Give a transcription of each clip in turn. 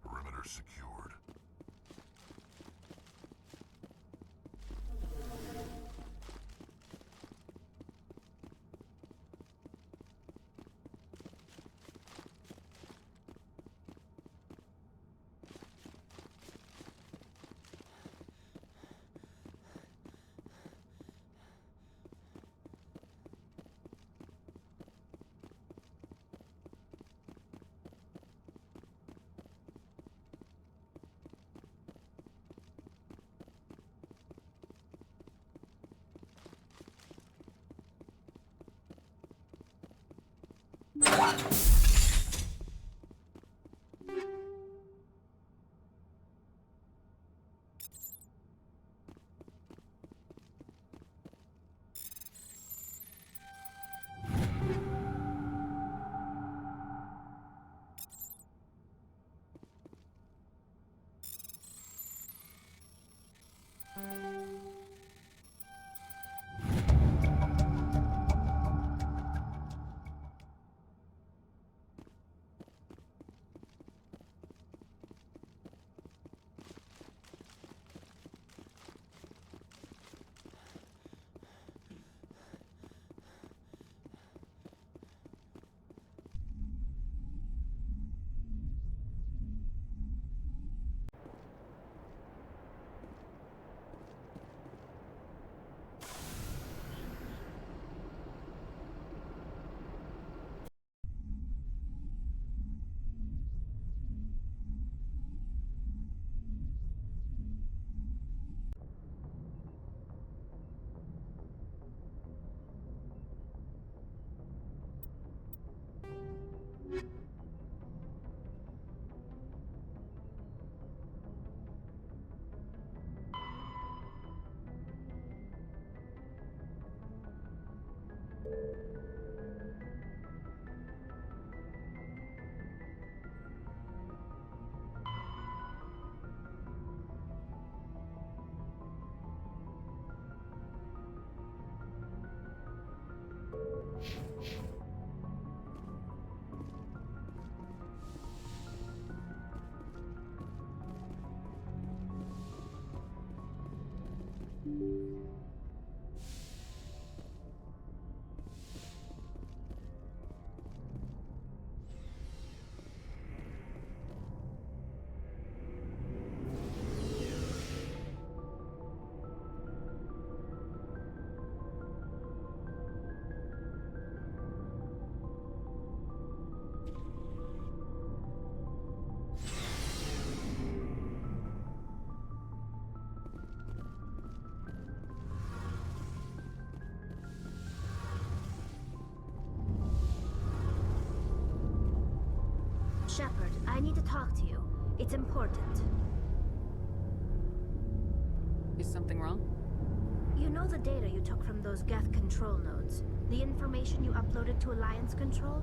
Perimeter secured. Shepard, I need to talk to you. It's important. Is something wrong? You know the data you took from those Geth control nodes? The information you uploaded to Alliance Control?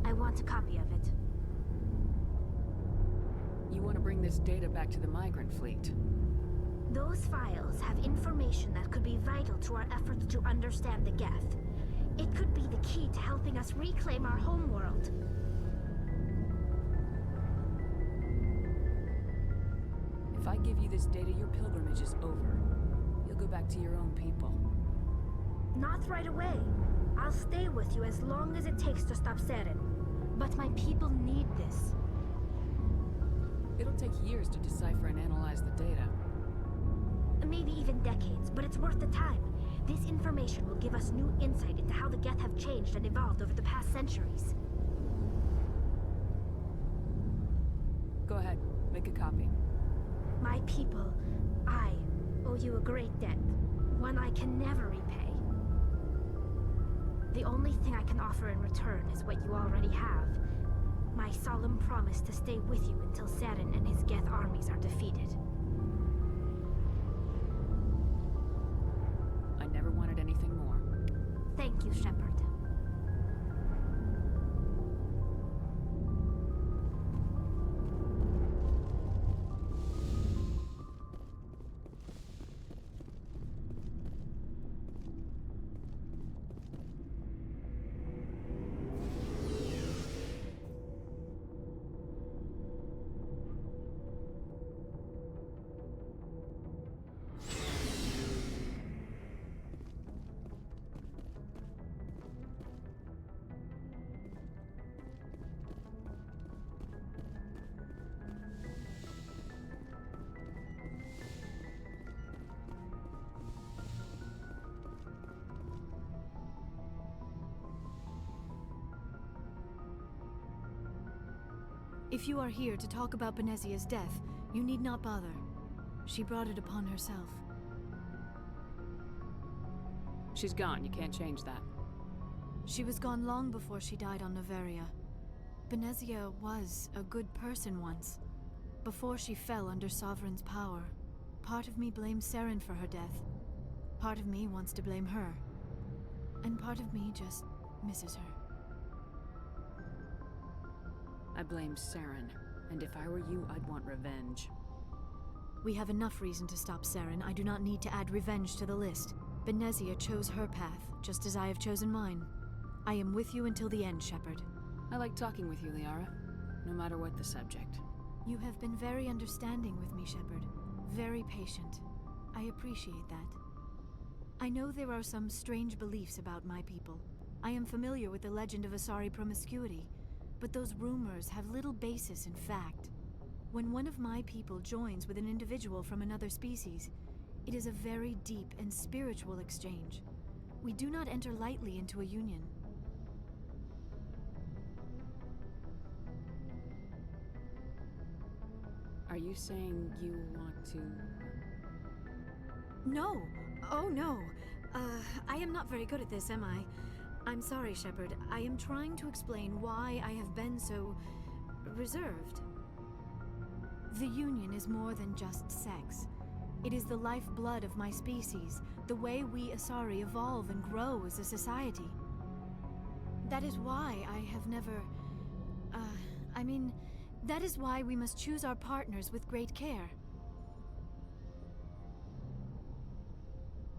I want a copy of it. You want to bring this data back to the migrant fleet? Those files have information that could be vital to our efforts to understand the Geth. It could be the key to helping us reclaim our homeworld. If I give you this data, your pilgrimage is over. You'll go back to your own people. Not right away. I'll stay with you as long as it takes to stop Seren. But my people need this. It'll take years to decipher and analyze the data. Maybe even decades, but it's worth the time. This information will give us new insight into how the Geth have changed and evolved over the past centuries. Go ahead, make a copy. My people, I owe you a great debt. One I can never repay. The only thing I can offer in return is what you already have. My solemn promise to stay with you until Seren and his Geth armies are defeated. I never wanted anything more. Thank you, Shepard. If you are here to talk about Benezia's death, you need not bother. She brought it upon herself. She's gone, you can't change that. She was gone long before she died on Noveria. Benezia was a good person once, before she fell under Sovereign's power. Part of me blames Seren for her death. Part of me wants to blame her. And part of me just misses her. I blame Seren, and if I were you, I'd want revenge. We have enough reason to stop Seren. I do not need to add revenge to the list. Benezia chose her path, just as I have chosen mine. I am with you until the end, Shepard. I like talking with you, Liara, no matter what the subject. You have been very understanding with me, Shepard. Very patient. I appreciate that. I know there are some strange beliefs about my people. I am familiar with the legend of Asari promiscuity, but those rumors have little basis in fact. When one of my people joins with an individual from another species, it is a very deep and spiritual exchange. We do not enter lightly into a union. Are you saying you want to... No! Oh no! I am not very good at this, am I? I'm sorry, Shepard. I am trying to explain why I have been so... reserved. The Union is more than just sex. It is the lifeblood of my species, the way we Asari evolve and grow as a society. That is why I have never... that is why we must choose our partners with great care.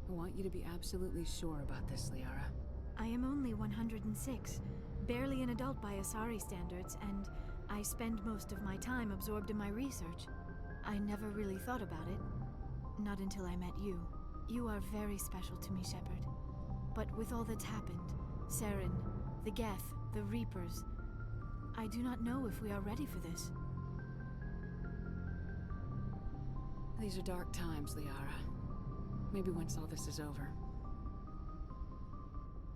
I want you to be absolutely sure about this, Liara. I am only 106, barely an adult by Asari standards, and I spend most of my time absorbed in my research. I never really thought about it. Not until I met you. You are very special to me, Shepard. But with all that's happened, Seren, the Geth, the Reapers, I do not know if we are ready for this. These are dark times, Liara. Maybe once all this is over.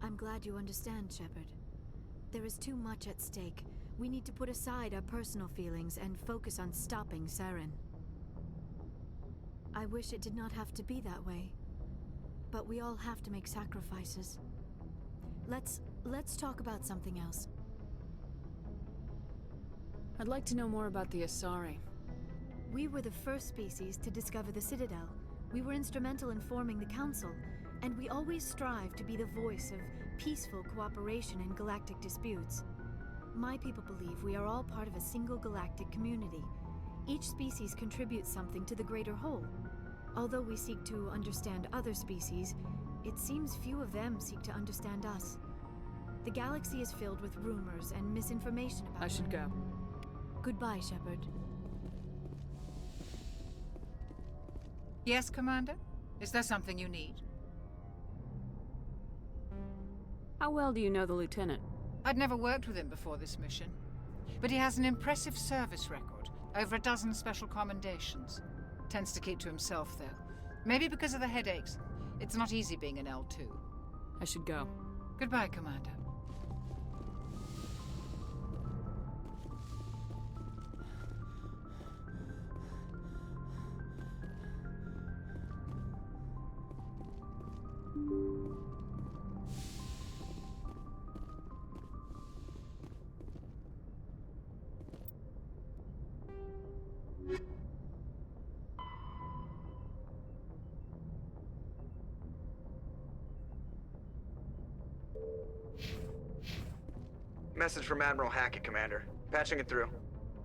I'm glad you understand, Shepard. There is too much at stake. We need to put aside our personal feelings and focus on stopping Seren. I wish it did not have to be that way. But we all have to make sacrifices. Let's talk about something else. I'd like to know more about the Asari. We were the first species to discover the Citadel. We were instrumental in forming the Council, and we always strive to be the voice of peaceful cooperation in galactic disputes. My people believe we are all part of a single galactic community. Each species contributes something to the greater whole. Although we seek to understand other species, it seems few of them seek to understand us. The galaxy is filled with rumors and misinformation about I should go. Goodbye, Shepard. Yes, Commander? Is there something you need? How well do you know the Lieutenant? I'd never worked with him before this mission. But he has an impressive service record. Over a dozen special commendations. Tends to keep to himself, though. Maybe because of the headaches. It's not easy being an L2. I should go. Goodbye, Commander. Message from Admiral Hackett, Commander. Patching it through.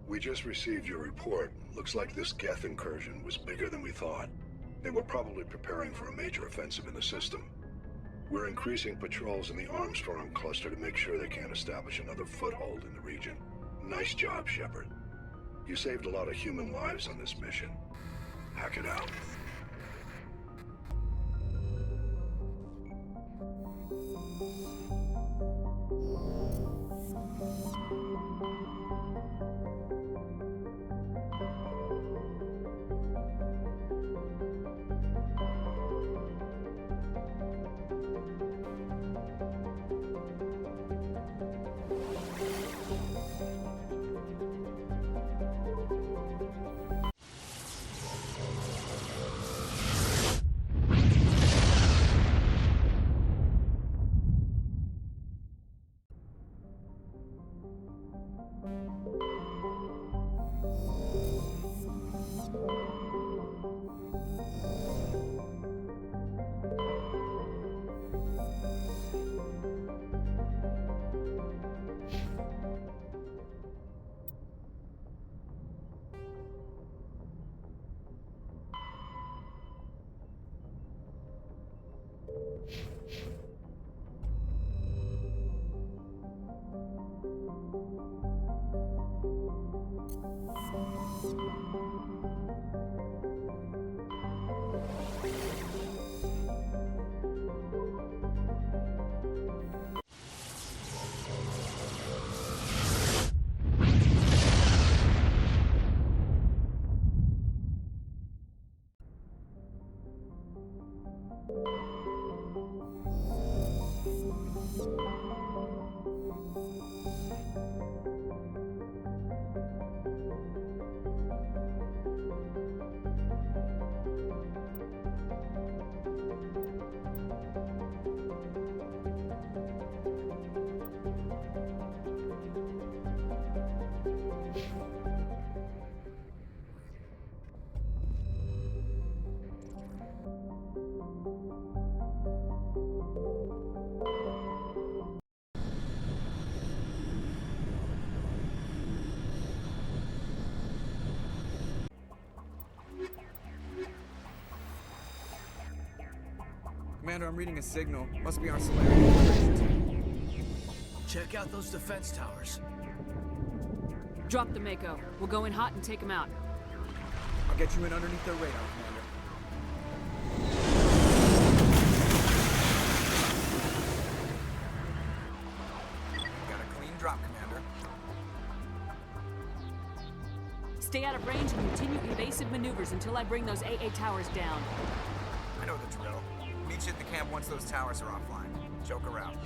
We just received your report. Looks like this Geth incursion was bigger than we thought. They were probably preparing for a major offensive in the system. We're increasing patrols in the Armstrong cluster to make sure they can't establish another foothold in the region. Nice job, Shepard. You saved a lot of human lives on this mission. Hackett out. Commander, I'm reading a signal. Must be our Solarian. Check out those defense towers. Drop the Mako. We'll go in hot and take him out. I'll get you in underneath their radar, Commander. Got a clean drop, Commander. Stay out of range and continue evasive maneuvers until I bring those AA towers down. I know the drill. Meet you at the camp once those towers are offline. Joke around.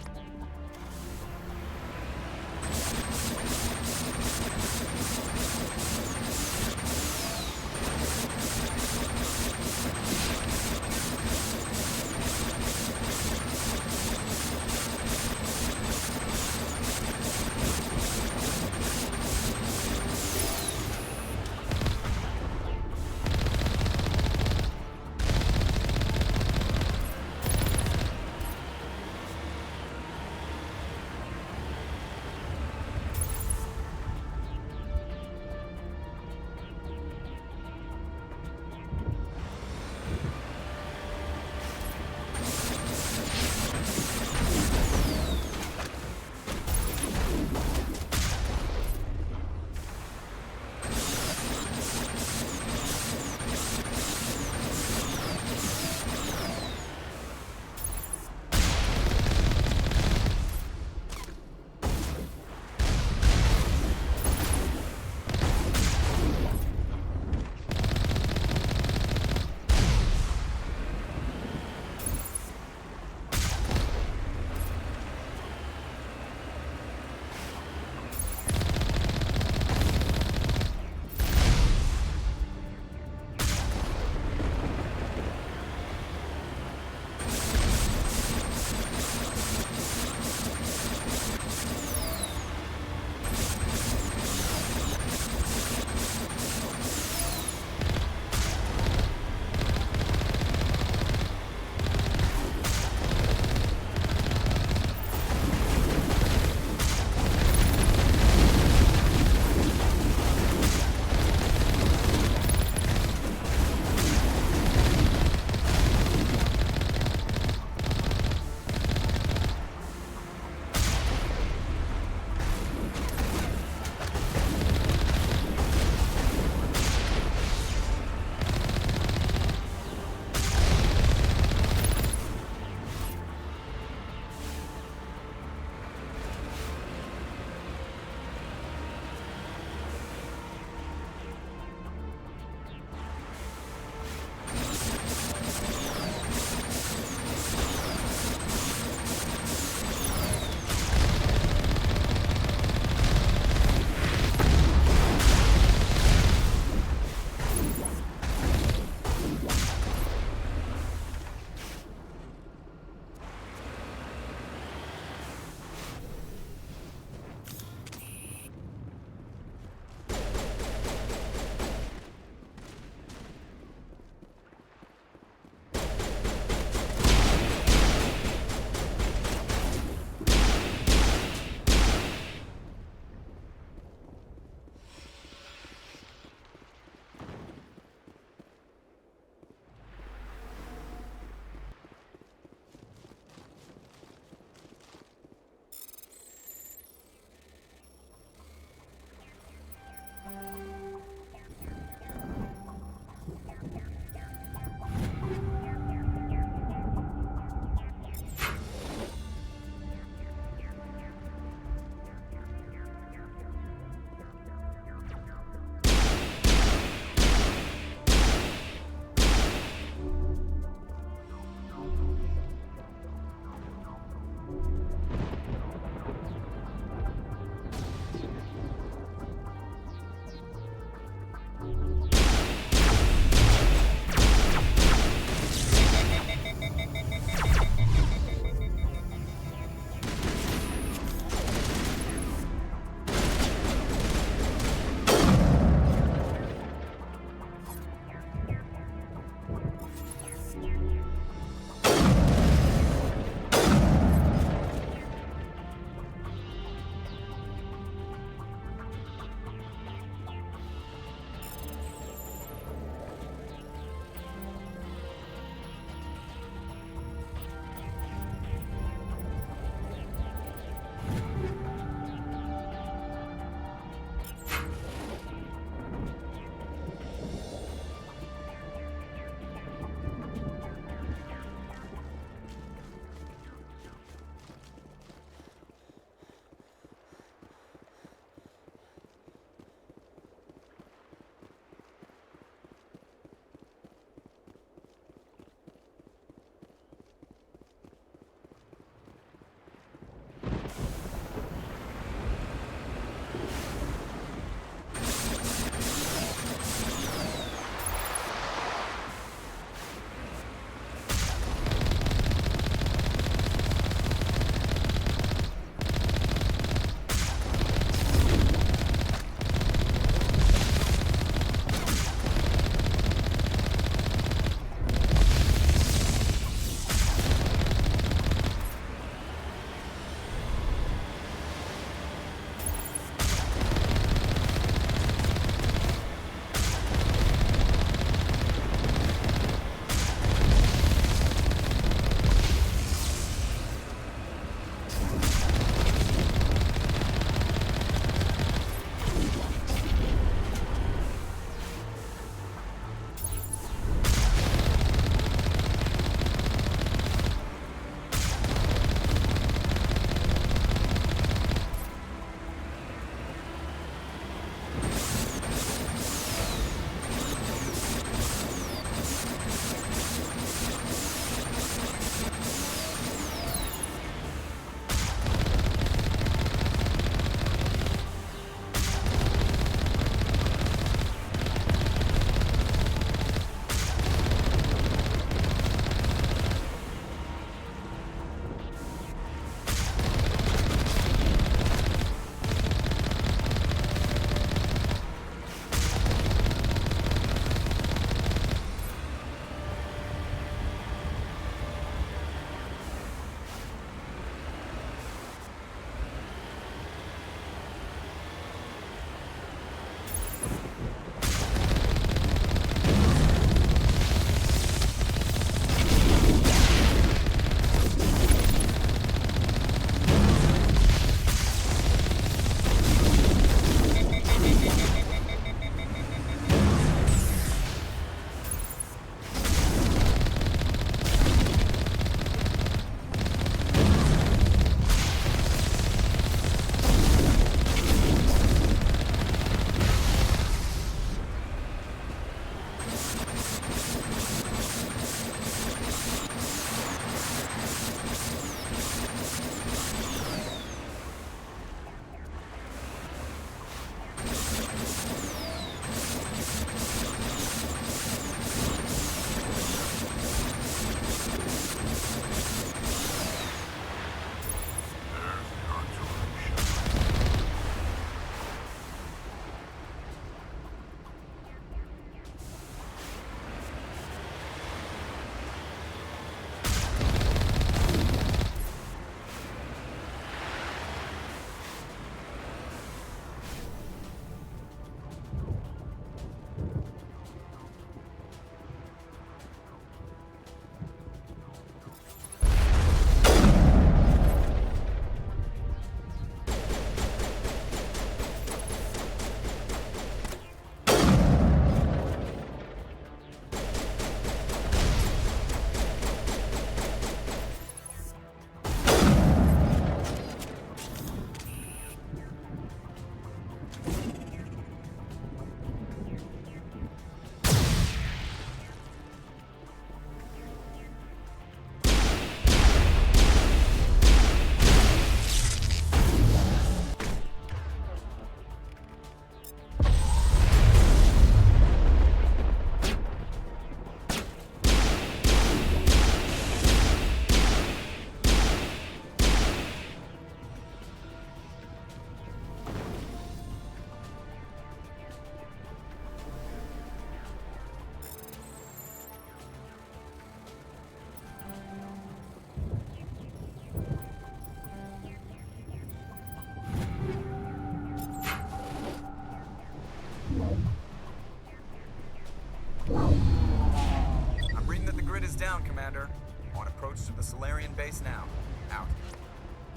on, Commander. On approach to the Solarian base now. Out.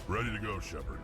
Ready to go, Shepard.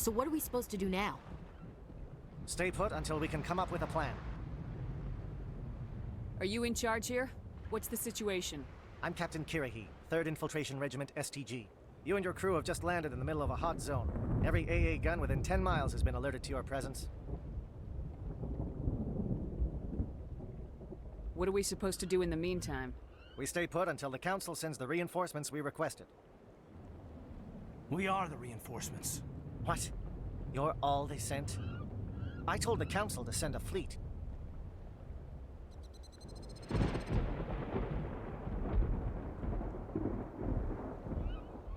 So what are we supposed to do now? Stay put until we can come up with a plan. Are you in charge here? What's the situation? I'm Captain Kirahi, 3rd Infiltration Regiment STG. You and your crew have just landed in the middle of a hot zone. Every AA gun within 10 miles has been alerted to your presence. What are we supposed to do in the meantime? We stay put until the Council sends the reinforcements we requested. We are the reinforcements. What? You're all they sent? I told the Council to send a fleet.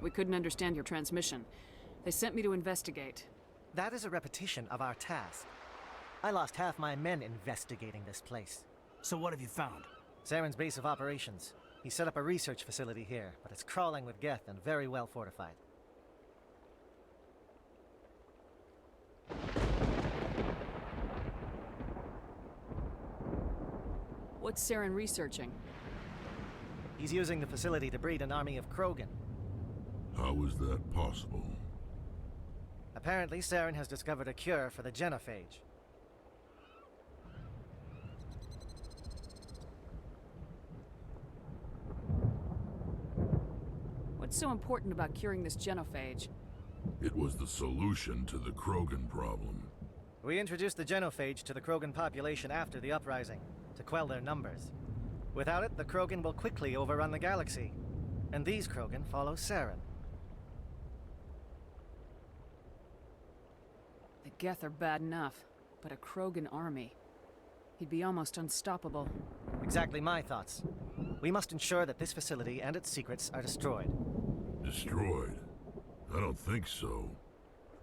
We couldn't understand your transmission. They sent me to investigate. That is a repetition of our task. I lost half my men investigating this place. So what have you found? Saren's base of operations. He set up a research facility here, but it's crawling with Geth and very well fortified. What's Saren researching? He's using the facility to breed an army of Krogan. How is that possible? Apparently, Saren has discovered a cure for the genophage. What's so important about curing this genophage? It was the solution to the Krogan problem. We introduced the genophage to the Krogan population after the uprising, to quell their numbers. Without it, the Krogan will quickly overrun the galaxy. And these Krogan follow Saren. The Geth are bad enough, but a Krogan army. He'd be almost unstoppable. Exactly my thoughts. We must ensure that this facility and its secrets are destroyed. Destroyed? I don't think so.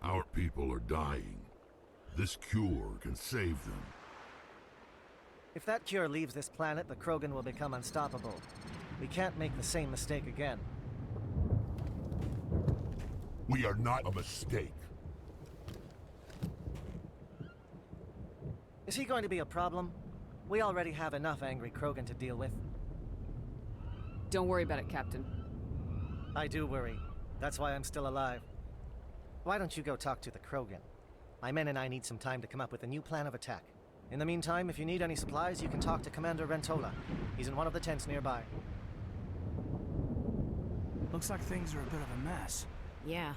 Our people are dying. This cure can save them. If that cure leaves this planet, the Krogan will become unstoppable. We can't make the same mistake again. We are not a mistake. Is he going to be a problem? We already have enough angry Krogan to deal with. Don't worry about it, Captain. I do worry. That's why I'm still alive. Why don't you go talk to the Krogan? My men and I need some time to come up with a new plan of attack. In the meantime, if you need any supplies, you can talk to Commander Rentola. He's in one of the tents nearby. Looks like things are a bit of a mess. Yeah.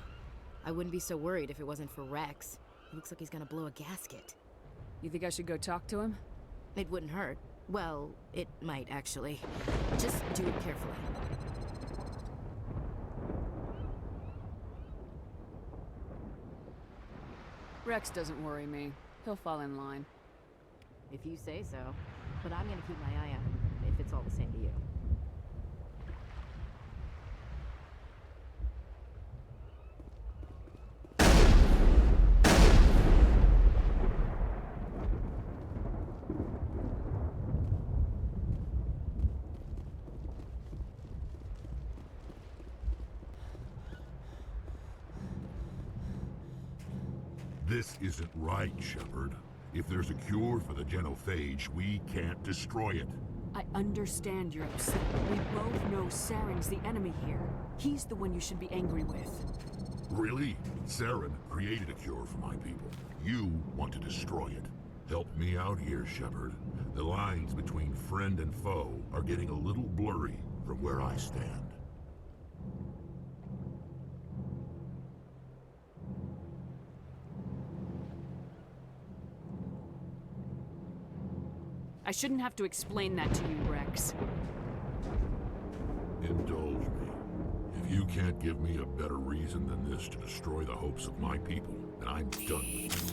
I wouldn't be so worried if it wasn't for Rex. He looks like he's gonna blow a gasket. You think I should go talk to him? It wouldn't hurt. Well, it might actually. Just do it carefully. Rex doesn't worry me. He'll fall in line. If you say so. But I'm gonna keep my eye out, if it's all the same to you. This isn't right, Shepard. If there's a cure for the genophage, we can't destroy it. I understand you're upset. We both know Saren's the enemy here. He's the one you should be angry with. Really? Saren created a cure for my people. You want to destroy it. Help me out here, Shepard. The lines between friend and foe are getting a little blurry from where I stand. I shouldn't have to explain that to you, Rex. Indulge me. If you can't give me a better reason than this to destroy the hopes of my people, then I'm done with you.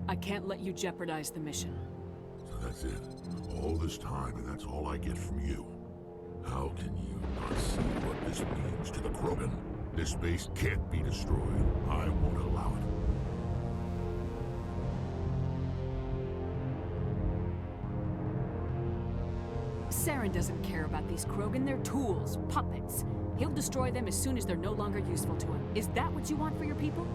I can't let you jeopardize the mission. So that's it. All this time, and that's all I get from you. How can you not see what this means to the Krogan? This base can't be destroyed. I won't allow it. Saren doesn't care about these Krogan. They're tools, puppets. He'll destroy them as soon as they're no longer useful to him. Is that what you want for your people?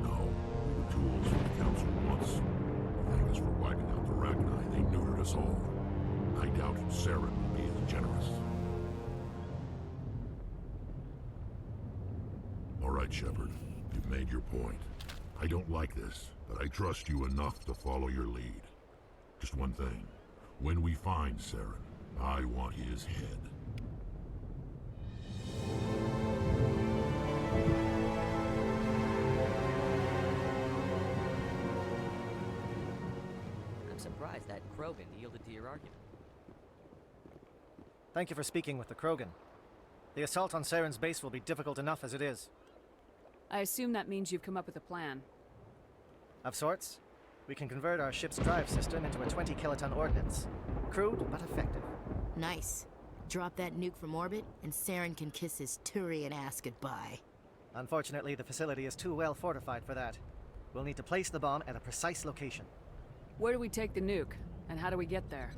No, we were tools for the Council once. Thank us for wiping out the Rachni. They neutered us all. I doubt Saren will be as generous. All right, Shepard. You've made your point. I don't like this, but I trust you enough to follow your lead. Just one thing. When we find Saren, I want his head. surprised that Krogan yielded to your argument. Thank you for speaking with the Krogan. The assault on Saren's base will be difficult enough as it is. I assume that means you've come up with a plan. Of sorts. We can convert our ship's drive system into a 20-kiloton ordnance. Crude, but effective. Nice. Drop that nuke from orbit, and Saren can kiss his Turian ass goodbye. Unfortunately, the facility is too well fortified for that. We'll need to place the bomb at a precise location. Where do we take the nuke? And how do we get there?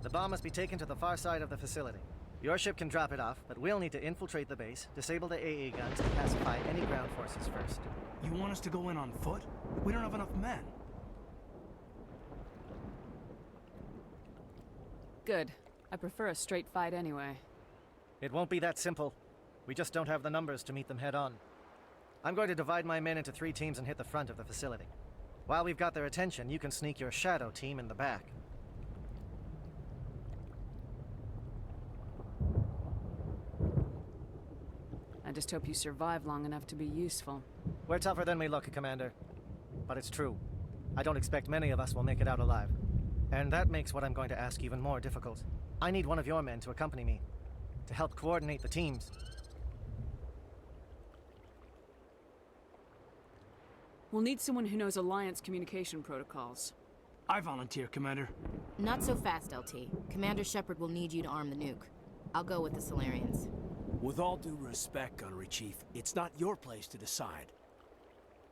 The bomb must be taken to the far side of the facility. Your ship can drop it off, but we'll need to infiltrate the base, disable the AA guns, and pacify any ground forces first. You want us to go in on foot? We don't have enough men. Good. I prefer a straight fight anyway. It won't be that simple. We just don't have the numbers to meet them head-on. I'm going to divide my men into 3 teams and hit the front of the facility. While we've got their attention, you can sneak your shadow team in the back. I just hope you survive long enough to be useful. We're tougher than we look, Commander. But it's true. I don't expect many of us will make it out alive. And that makes what I'm going to ask even more difficult. I need one of your men to accompany me, to help coordinate the teams. We'll need someone who knows Alliance communication protocols. I volunteer, Commander. Not so fast, LT. Commander Shepard will need you to arm the nuke. I'll go with the Solarians. With all due respect, Gunnery Chief, it's not your place to decide.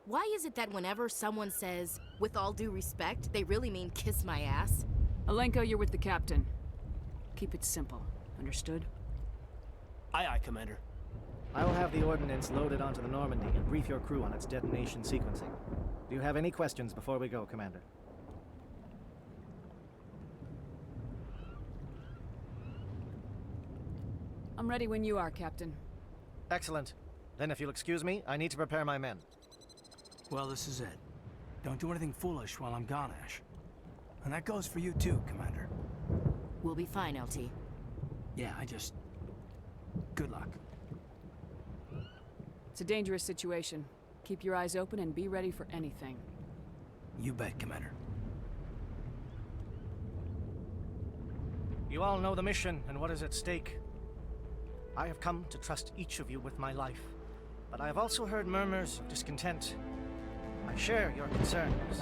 Why is it that whenever someone says, with all due respect, they really mean kiss my ass? Alenko, you're with the captain. Keep it simple. Understood? Aye, aye, Commander. I will have the ordnance loaded onto the Normandy and brief your crew on its detonation sequencing. Do you have any questions before we go, Commander? I'm ready when you are, Captain. Excellent. Then if you'll excuse me, I need to prepare my men. Well, this is it. Don't do anything foolish while I'm gone, Ash. And that goes for you too, Commander. We'll be fine, LT. Yeah, good luck. It's a dangerous situation. Keep your eyes open and be ready for anything. You bet, Commander. You all know the mission and what is at stake. I have come to trust each of you with my life, but I have also heard murmurs of discontent. I share your concerns.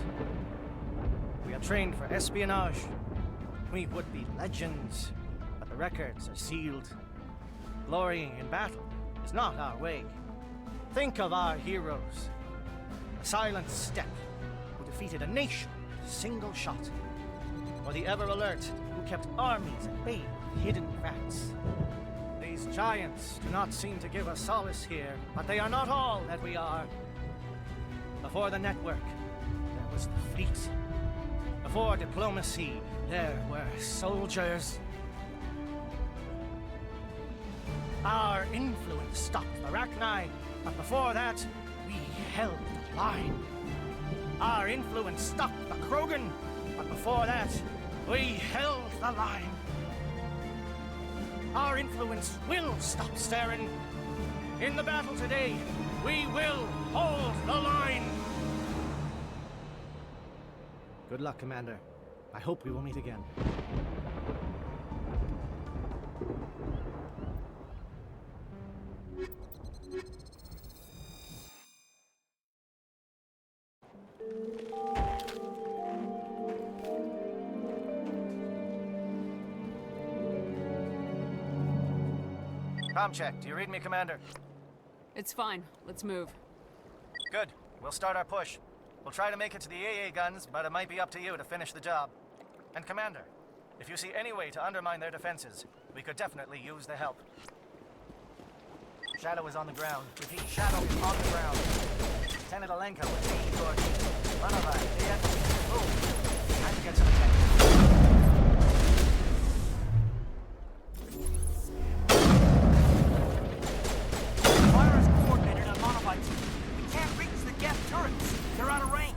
We are trained for espionage. We would be legends, but the records are sealed. Glorying in battle is not our way. Think of our heroes. The Silent Step, who defeated a nation with a single shot. Or the Ever Alert, who kept armies at bay with hidden facts. These giants do not seem to give us solace here, but they are not all that we are. Before the network, there was the fleet. Before diplomacy, there were soldiers. Our influence stopped the Rachni, but before that, we held the line. Our influence stopped the Krogan, but before that, we held the line. Our influence will stop Saren. In the battle today, we will hold the line. Good luck, Commander. I hope we will meet again. Comm check. Do you read me, Commander? It's fine. Let's move. Good. We'll start our push. We'll try to make it to the AA guns, but it might be up to you to finish the job. And Commander, if you see any way to undermine their defenses, we could definitely use the help. Shadow is on the ground. Repeat, Shadow is on the ground. Lieutenant Alenko is taking your team. Runabout, move. Time to get some attention. We can't reach the Geth turrets. They're out of range.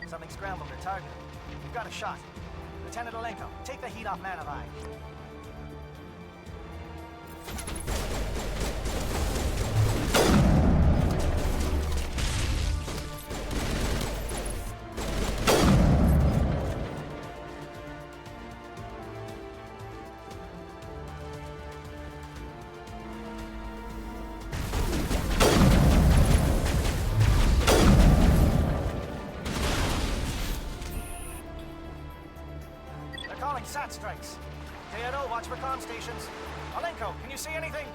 Something scrambled their target. You've got a shot. Lieutenant Olenko, take the heat off Manavai. SAT strikes. KNO, watch for comm stations. Olenko, can you see anything?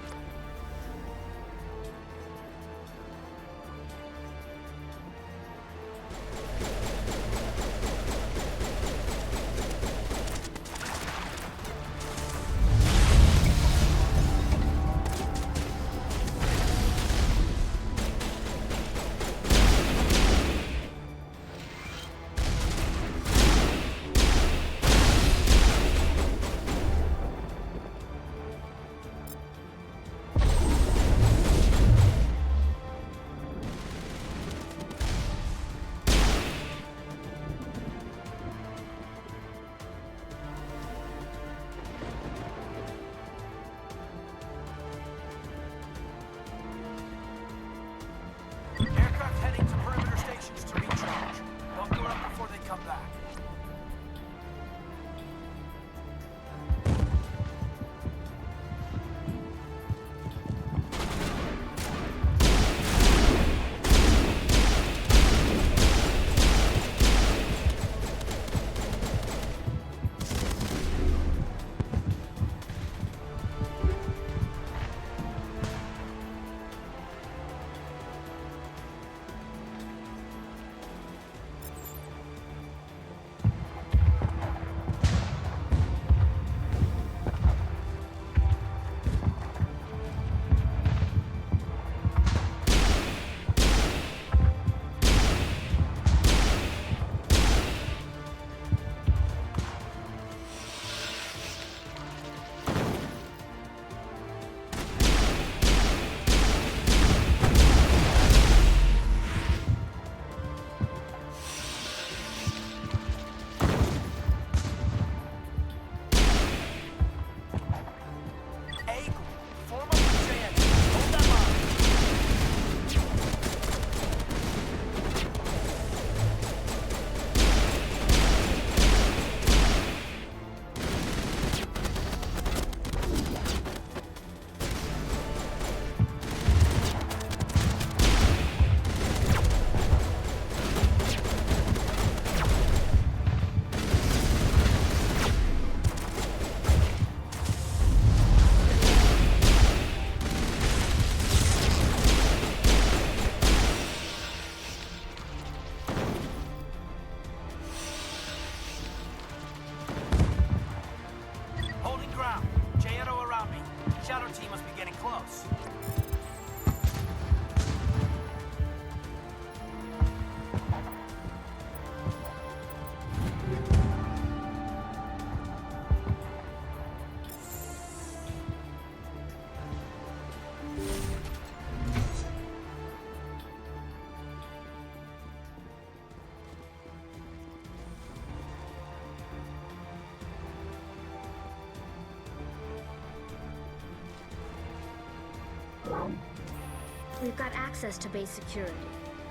We've got access to base security.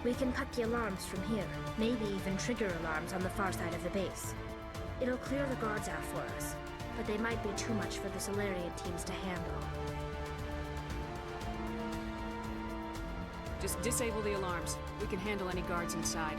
We can cut the alarms from here, maybe even trigger alarms on the far side of the base. It'll clear the guards out for us, but they might be too much for the Solarian teams to handle. Just disable the alarms. We can handle any guards inside.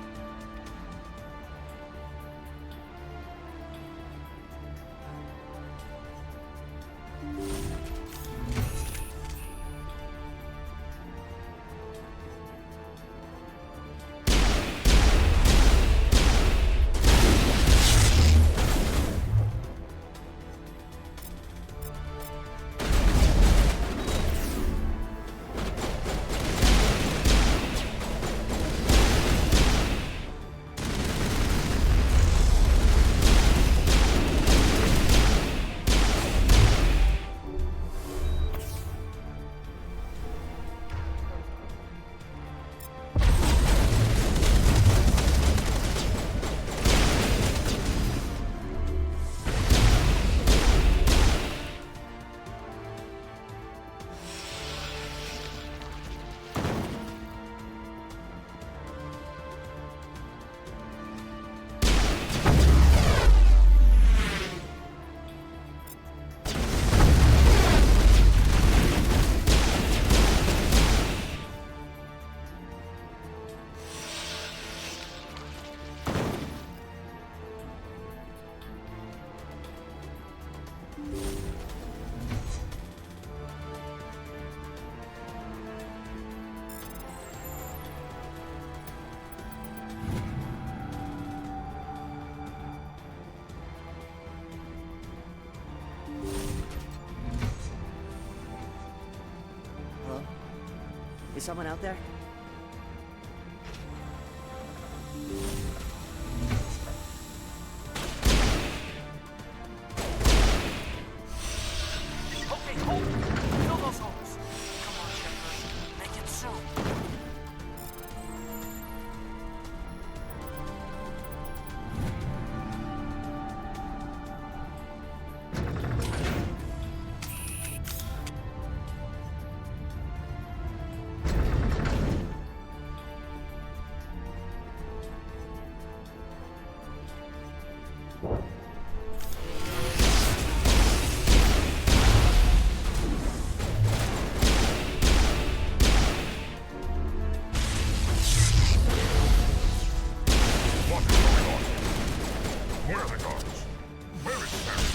Hello? Is someone out there? Okay, hold it. Fill those holes. Come on, Shepard. Make it soon. What is going on? Where are the guards? Where is Sarah?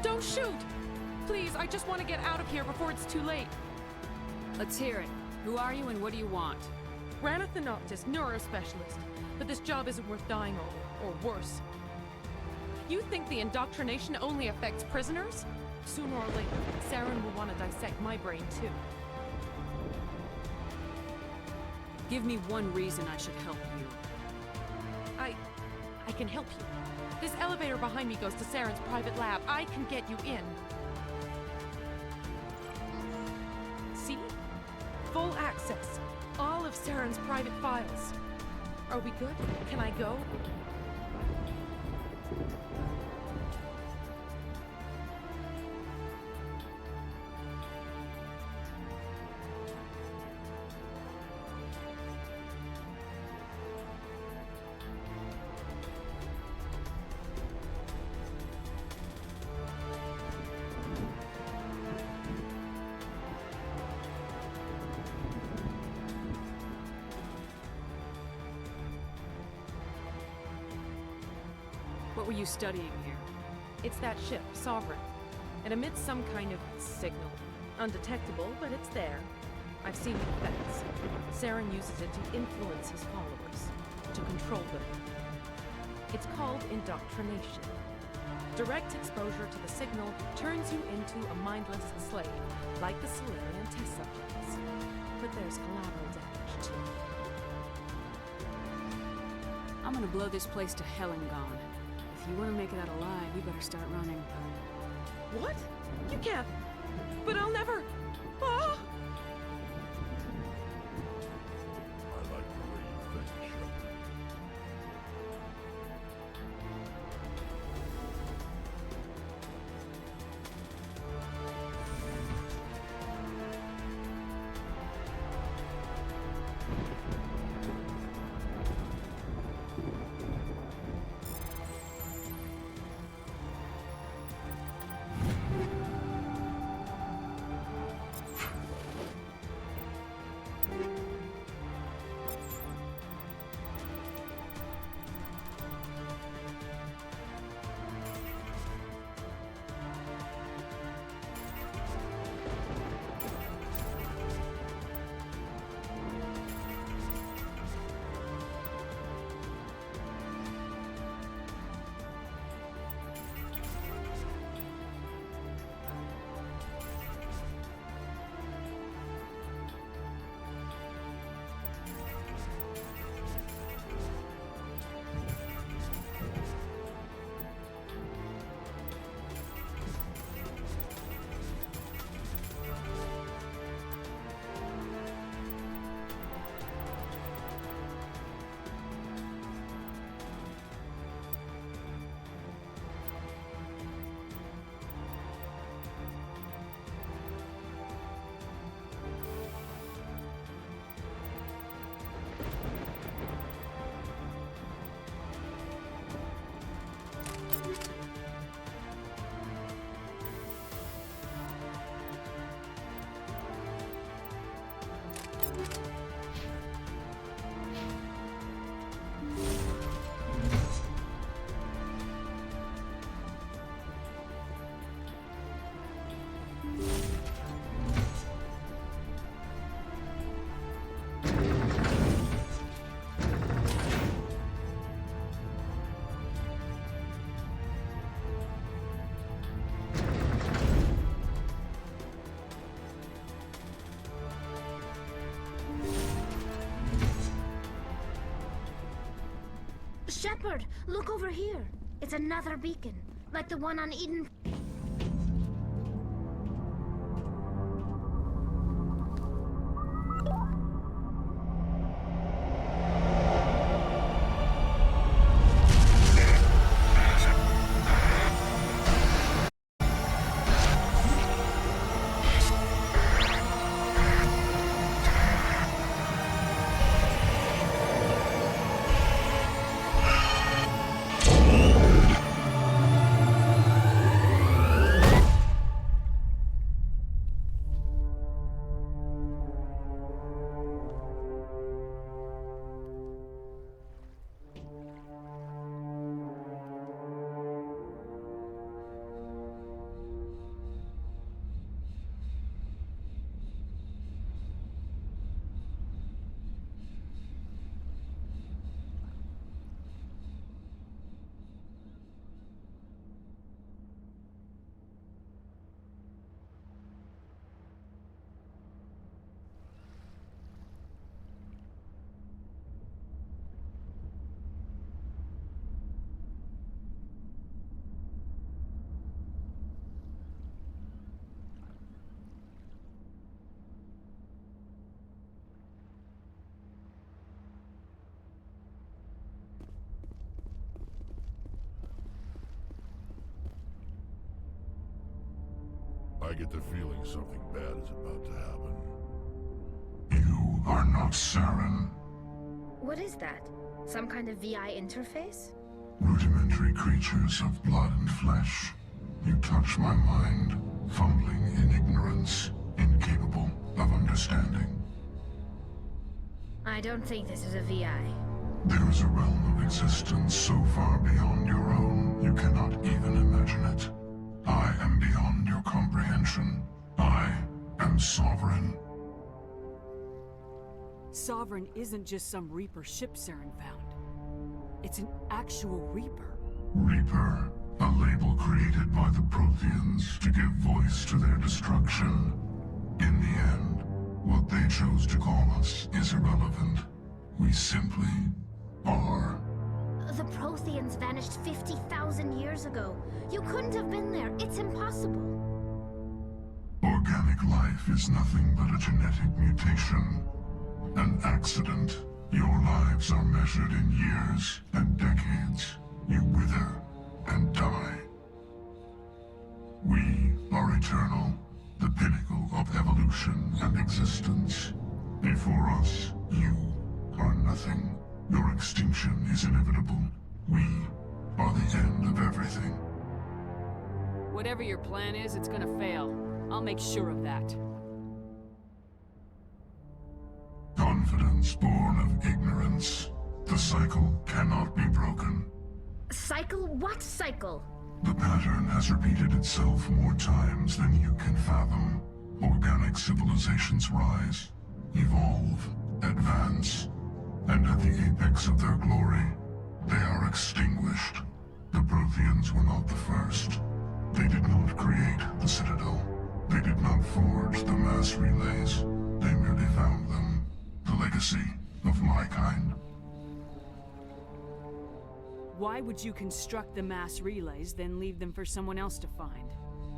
Don't shoot! Please, I just want to get out of here before it's too late. Let's hear it. Who are you and what do you want? Ranith the Noctis, neurospecialist. But this job isn't worth dying over, or worse. You think the indoctrination only affects prisoners? Sooner or later, Saren will want to dissect my brain too. Give me one reason I should help you. I can help you. This elevator behind me goes to Saren's private lab. I can get you in. See? Full access. All of Saren's private files. Are we good? Can I go? What were you studying here? It's that ship, Sovereign. It emits some kind of signal. Undetectable, but it's there. I've seen the effects. Saren uses it to influence his followers, to control them. It's called indoctrination. Direct exposure to the signal turns you into a mindless slave, like the Solarian test subjects. But there's collateral damage, too. I'm gonna blow this place to hell and gone. If you want to make it out alive, you better start running. What? You can't. But I'll never. Ah! I like the way you think, Shepard. Shepard, look over here. It's another beacon, like the one on Eden. I get the feeling something bad is about to happen. You are not Saren. What is that? Some kind of VI interface? Rudimentary creatures of blood and flesh. You touch my mind, fumbling in ignorance, incapable of understanding. I don't think this is a VI. There is a realm of existence so far beyond your own. am Sovereign. Sovereign isn't just some Reaper ship Saren found. It's an actual Reaper. Reaper, a label created by the Protheans to give voice to their destruction. In the end, what they chose to call us is irrelevant. We simply are. The Protheans vanished 50,000 years ago. You couldn't have been there. It's impossible. Organic life is nothing but a genetic mutation. An accident. Your lives are measured in years and decades. You wither and die. We are eternal, the pinnacle of evolution and existence. Before us, you are nothing. Your extinction is inevitable. We are the end of everything. Whatever your plan is, it's gonna fail. I'll make sure of that. Confidence born of ignorance. The cycle cannot be broken. Cycle? What cycle? The pattern has repeated itself more times than you can fathom. Organic civilizations rise, evolve, advance, and at the apex of their glory, they are extinguished. The Protheans were not the first. They did not create the Citadel. They did not forge the mass relays. They merely found them. The legacy of my kind. Why would you construct the mass relays, then leave them for someone else to find?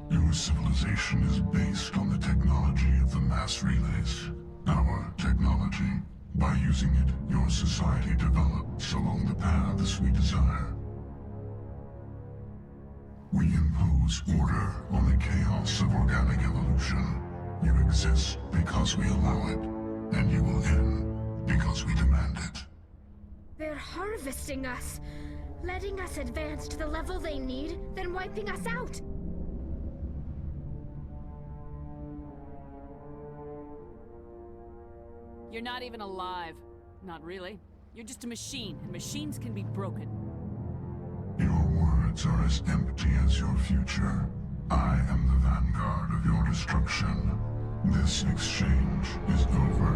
Your civilization is based on the technology of the mass relays. Our technology. By using it, your society develops along the paths we desire. We impose order on the chaos of organic evolution. You exist because we allow it, and you will end because we demand it. They're harvesting us, letting us advance to the level they need, then wiping us out. You're not even alive. Not really. You're just a machine, and machines can be broken. Your words are as empty as your future. I am the vanguard of your destruction. This exchange is over.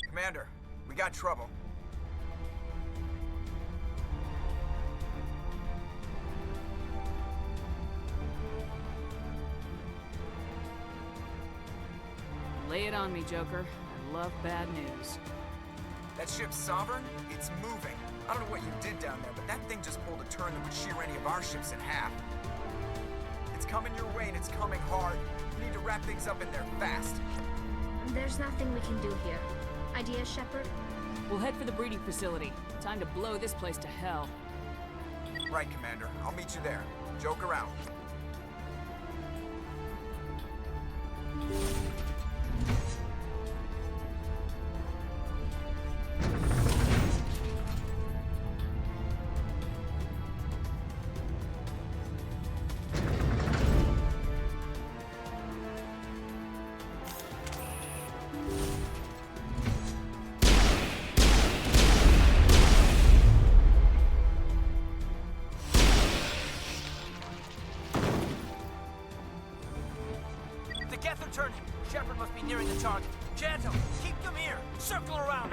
Commander, we got trouble. Lay it on me, Joker. I love bad news. That ship's Sovereign? It's moving. I don't know what you did down there, but that thing just pulled a turn that would shear any of our ships in half. It's coming your way, and it's coming hard. You need to wrap things up in there fast. There's nothing we can do here. Ideas, Shepard? We'll head for the breeding facility. Time to blow this place to hell. Right, Commander. I'll meet you there. Joker out. Geth are turning. Shepard must be nearing the target. Janto, keep them here. Circle around.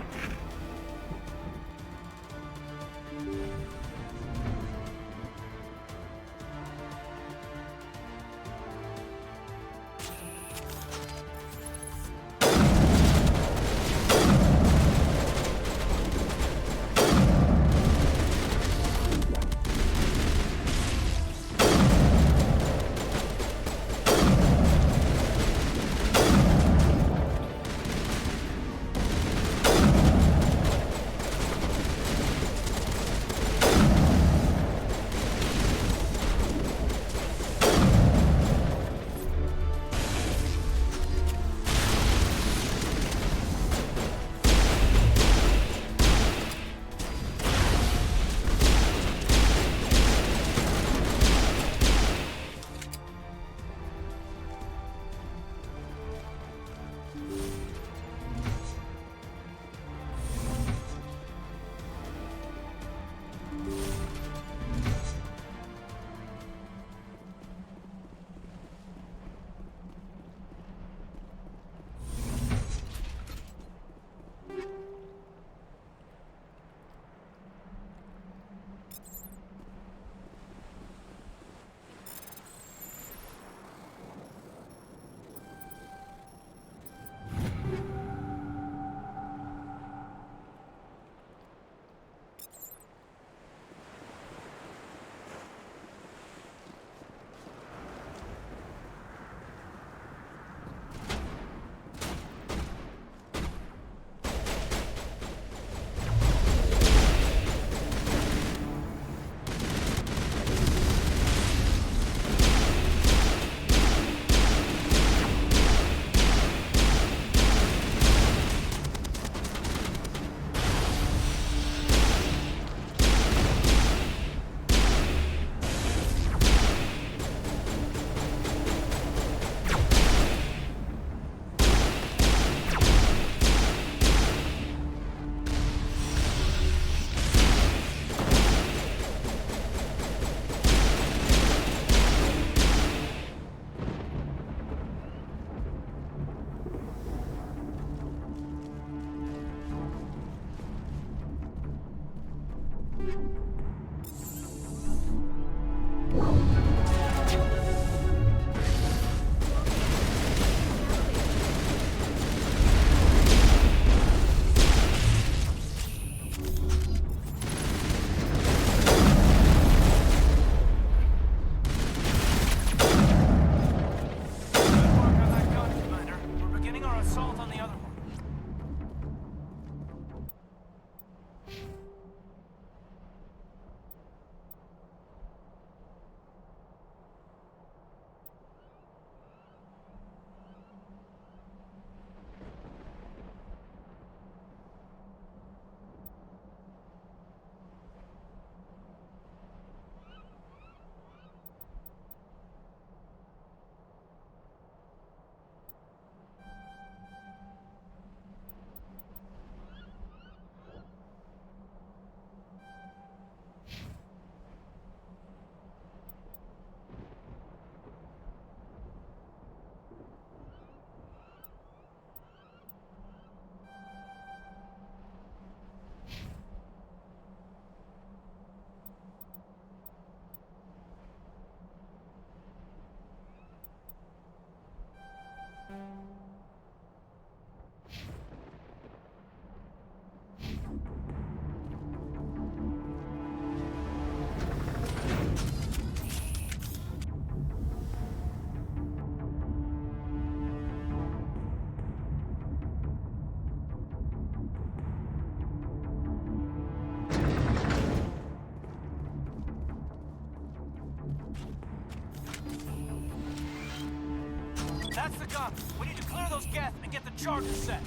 That's the gun. We need to clear those Geth and get the charges set.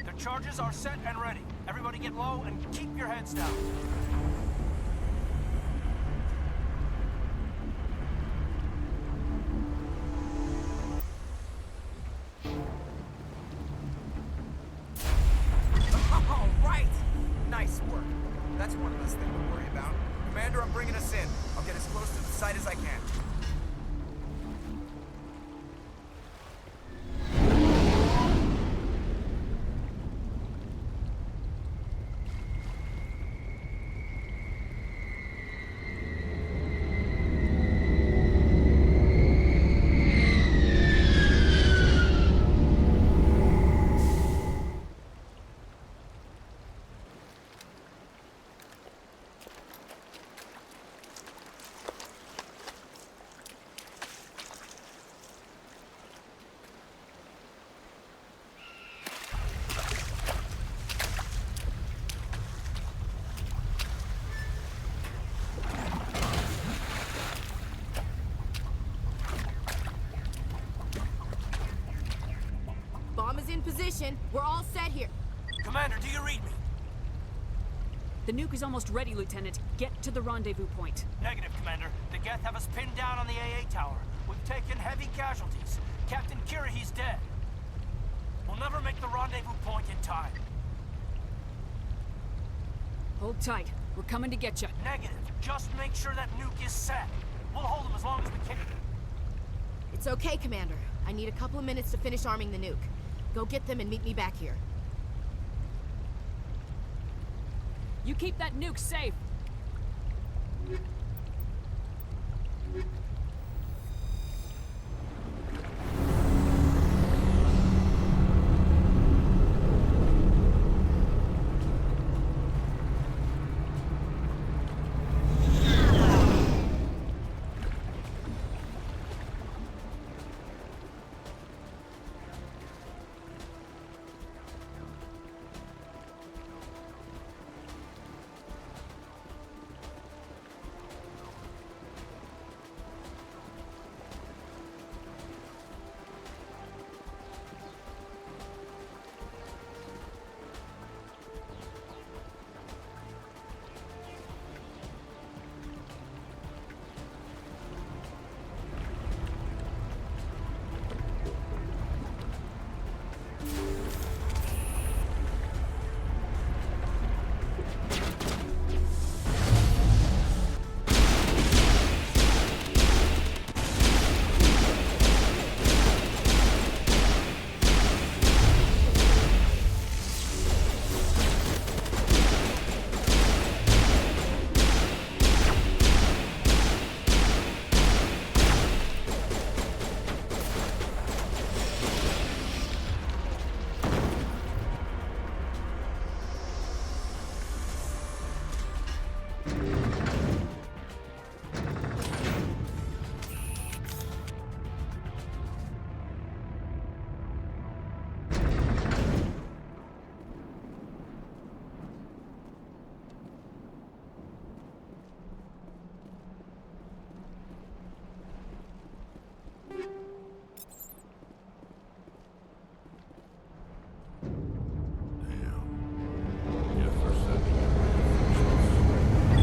The charges are set and ready. Everybody get low and keep your heads down. All right! Nice work. That's one less thing to worry about. Commander, I'm bringing us in. I'll get as close to the site as I can. Bomb is in position. We're all set here. Commander, do you read me? The nuke is almost ready, Lieutenant. Get to the rendezvous point. Negative, Commander. The Geth have us pinned down on the AA tower. We've taken heavy casualties. Captain Kira, he's dead. We'll never make the rendezvous point in time. Hold tight. We're coming to get you. Negative. Just make sure that nuke is set. We'll hold them as long as we can. It's okay, Commander. I need a couple of minutes to finish arming the nuke. Go get them and meet me back here. You keep that nuke safe.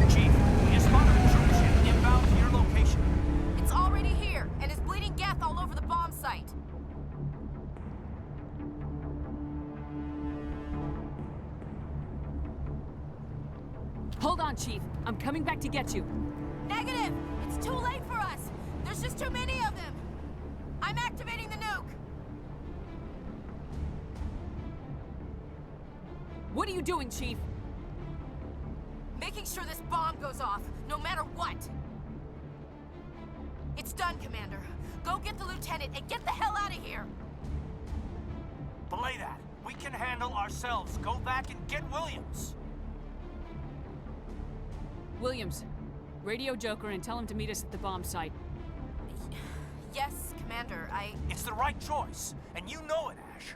Chief, we have spotted a troop ship inbound to your location. It's already here, and is bleeding Geth all over the bomb site. Hold on, Chief. I'm coming back to get you. Negative! It's too late for us! There's just too many of them! I'm activating the nuke! What are you doing, Chief? Making sure this bomb goes off, no matter what! It's done, Commander. Go get the lieutenant and get the hell out of here! Belay that. We can handle ourselves. Go back and get Williams. Williams, Radio Joker and tell him to meet us at the bomb site. Yes, Commander, It's the right choice, and you know it, Ash.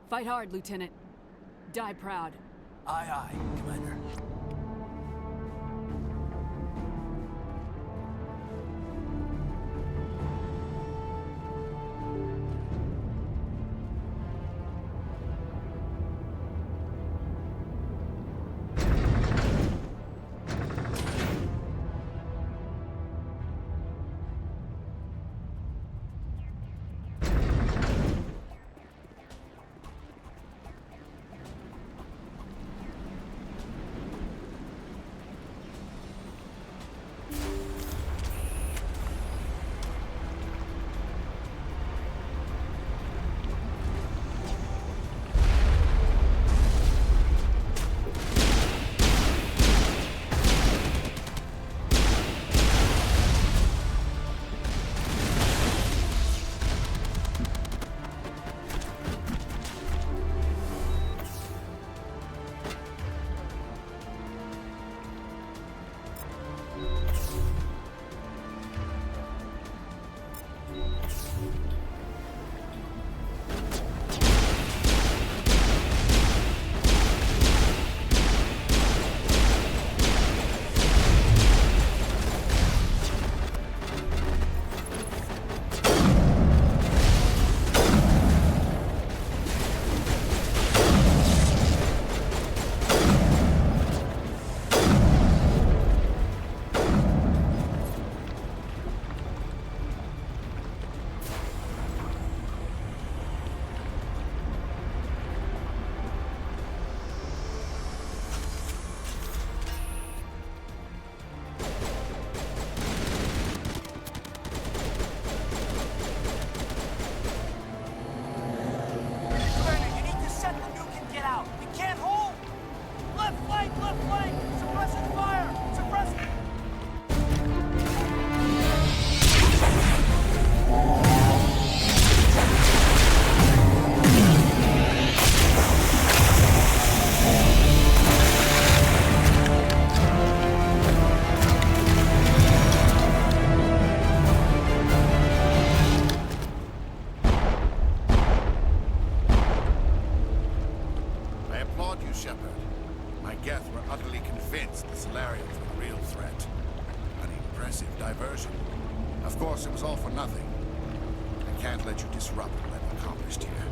Fight hard, Lieutenant. Die proud. Aye, aye, Commander. Of course, it was all for nothing. I can't let you disrupt what I've accomplished here.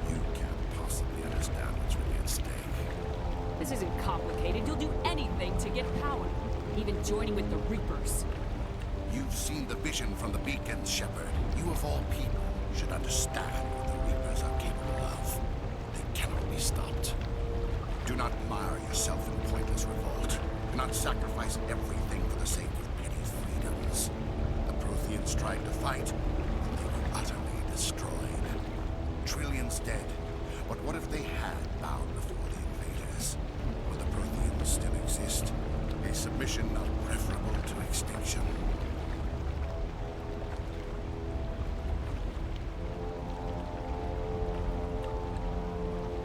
You can't possibly understand what's really at stake. This isn't complicated. You'll do anything to get power. Even joining with the Reapers. You've seen the vision from the beacons, Shepard. You of all people should understand what the Reapers are capable of. They cannot be stopped. Do not mire yourself in pointless revolt. Do not sacrifice everything for the sake of petty freedoms. The Protheans tried to fight, and they were utterly destroyed. Trillions dead. But what if they had bowed before the invaders? Would the Protheans still exist? A submission not preferable to extinction.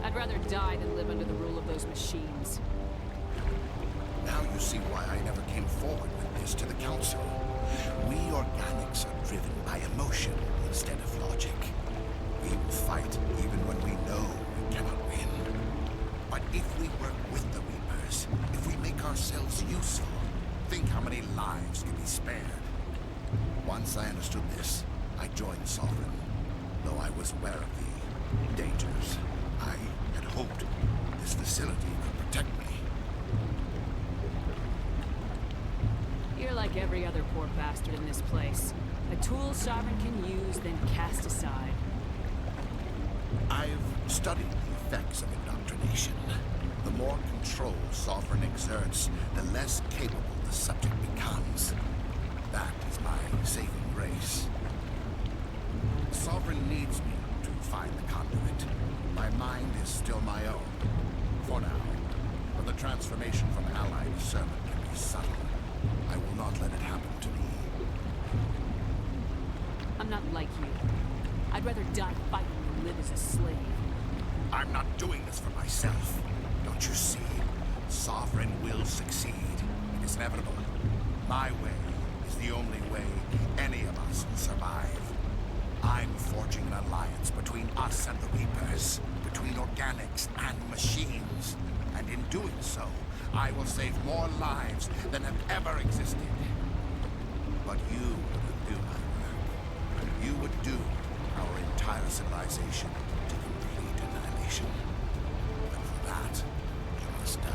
I'd rather die than live under the rule of those machines. Now you see why I never came forward with this to the Council. We organics are driven by emotion instead of logic. We will fight even when we know we cannot win. But if we work with the Reapers, if we make ourselves useful, think how many lives can be spared. Once I understood this, I joined Sovereign, though I was aware of the dangers. I had hoped this facility could protect me. You're like every other poor bastard in this place. A tool Sovereign can use, then cast aside. I've studied the effects of indoctrination. The more control Sovereign exerts, the less capable the subject becomes. That is my saving grace. Sovereign needs me to find the conduit. My mind is still my own. For now. But the transformation from ally to servant can be subtle. I will not let it happen to me. I'm not like you. I'd rather die fighting than live as a slave. I'm not doing this for myself. Don't you see? Sovereign will succeed. It is inevitable. My way is the only way any of us will survive. I'm forging an alliance between us and the Reapers, between organics and machines. And in doing so, I will save more lives than have ever existed. But you wouldn't do my work. You would doom our entire civilization to complete annihilation. But for that, you must die.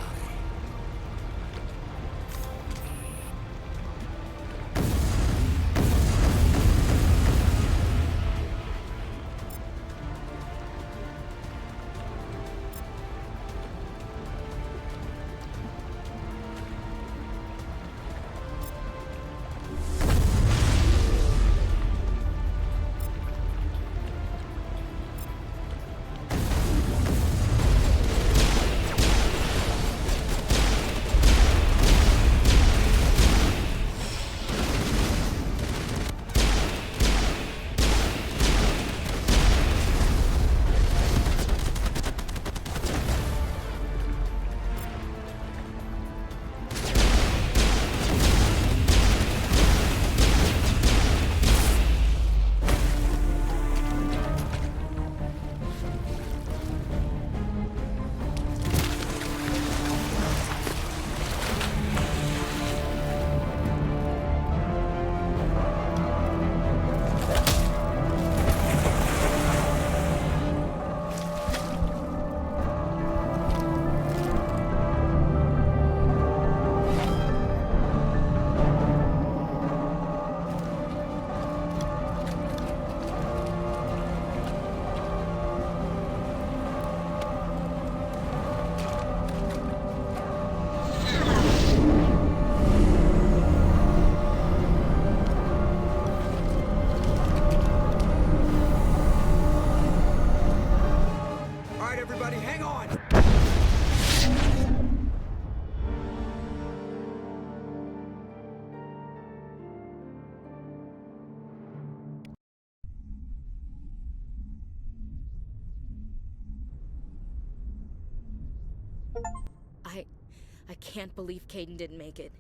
I can't believe Kaidan didn't make it.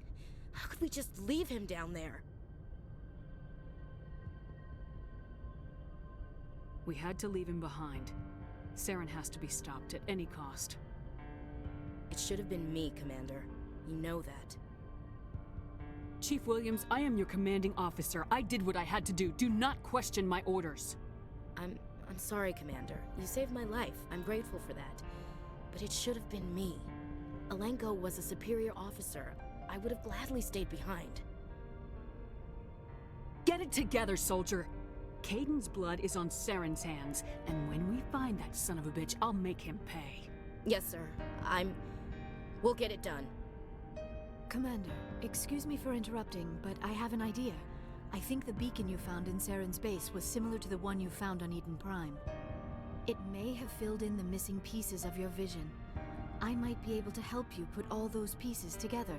How could we just leave him down there? We had to leave him behind. Saren has to be stopped at any cost. It should have been me, Commander. You know that. Chief Williams, I am your commanding officer. I did what I had to do. Do not question my orders. I'm sorry, Commander. You saved my life. I'm grateful for that. But it should have been me. Alenko was a superior officer. I would have gladly stayed behind. Get it together, soldier! Kaidan's blood is on Saren's hands, and when we find that son of a bitch, I'll make him pay. Yes, sir. We'll get it done. Commander, excuse me for interrupting, but I have an idea. I think the beacon you found in Saren's base was similar to the one you found on Eden Prime. It may have filled in the missing pieces of your vision. I might be able to help you put all those pieces together.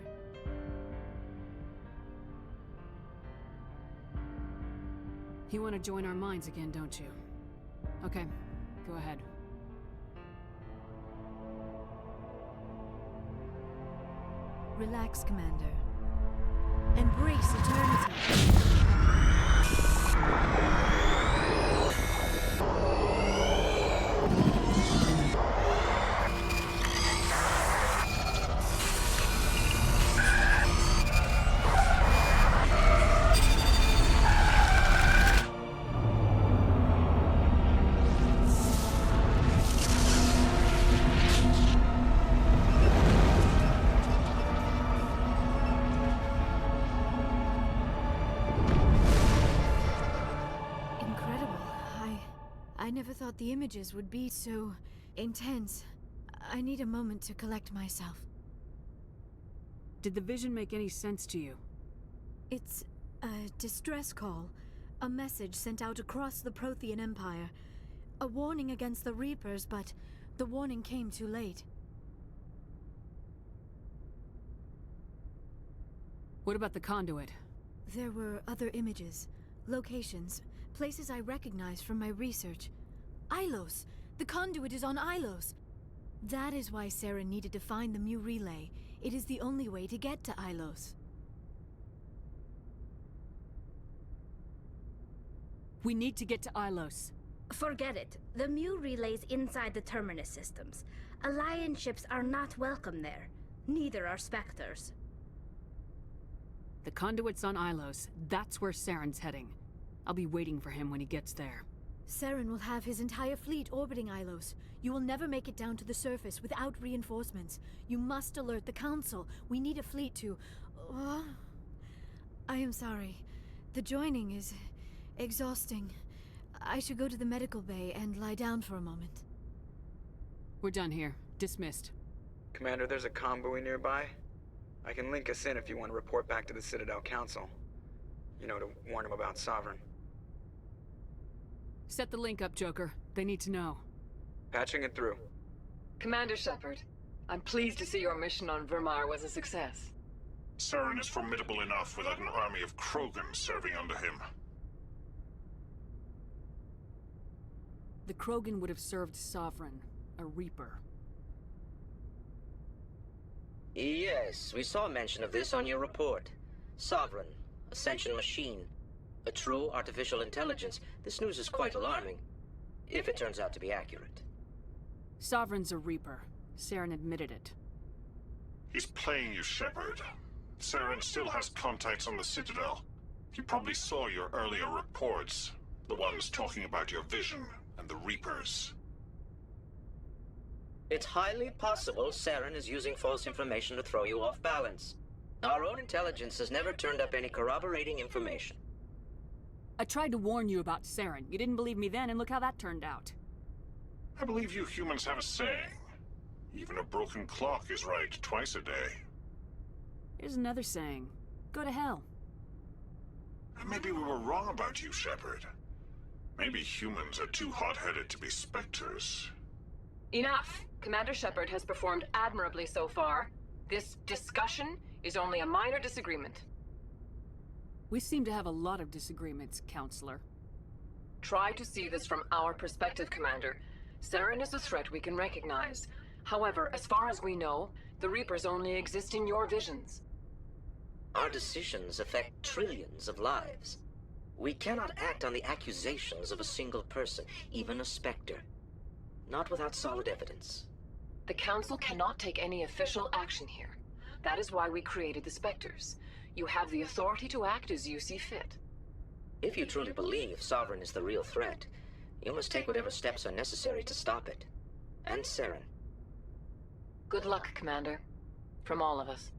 You want to join our minds again, don't you? Okay, go ahead. Relax, Commander. Embrace eternity. I never thought the images would be so intense. I need a moment to collect myself. Did the vision make any sense to you? It's a distress call. A message sent out across the Prothean Empire. A warning against the Reapers, but the warning came too late. What about the conduit? There were other images, locations, places I recognized from my research. Ilos! The conduit is on Ilos! That is why Saren needed to find the Mu relay. It is the only way to get to Ilos. We need to get to Ilos. Forget it. The Mu relay's inside the Terminus systems. Alliance ships are not welcome there. Neither are Spectres. The conduit's on Ilos. That's where Saren's heading. I'll be waiting for him when he gets there. Saren will have his entire fleet orbiting Ilos. You will never make it down to the surface without reinforcements. You must alert the Council. We need a fleet to... I am sorry. The joining is... exhausting. I should go to the medical bay and lie down for a moment. We're done here. Dismissed. Commander, there's a convoy nearby. I can link us in if you want to report back to the Citadel Council. You know, to warn them about Sovereign. Set the link up, Joker. They need to know. Patching it through. Commander Shepard, I'm pleased to see your mission on Vermar was a success. Saren is formidable enough without an army of Krogan serving under him. The Krogan would have served Sovereign, a Reaper. Yes, we saw mention of this on your report. Sovereign, Ascension machine, a true artificial intelligence. This news is quite alarming, if it turns out to be accurate. Sovereign's a Reaper. Saren admitted it. He's playing you, Shepard. Saren still has contacts on the Citadel. He probably saw your earlier reports, the ones talking about your vision and the Reapers. It's highly possible Saren is using false information to throw you off balance. Our own intelligence has never turned up any corroborating information. I tried to warn you about Saren. You didn't believe me then, and look how that turned out. I believe you humans have a saying. Even a broken clock is right twice a day. Here's another saying. Go to hell. Maybe we were wrong about you, Shepard. Maybe humans are too hot-headed to be Spectres. Enough! Commander Shepard has performed admirably so far. This discussion is only a minor disagreement. We seem to have a lot of disagreements, Counselor. Try to see this from our perspective, Commander. Saren is a threat we can recognize. However, as far as we know, the Reapers only exist in your visions. Our decisions affect trillions of lives. We cannot act on the accusations of a single person, even a Spectre. Not without solid evidence. The Council cannot take any official action here. That is why we created the Spectres. You have the authority to act as you see fit. If you truly believe Sovereign is the real threat, you must take whatever steps are necessary to stop it. And Saren. Good luck, Commander. From all of us.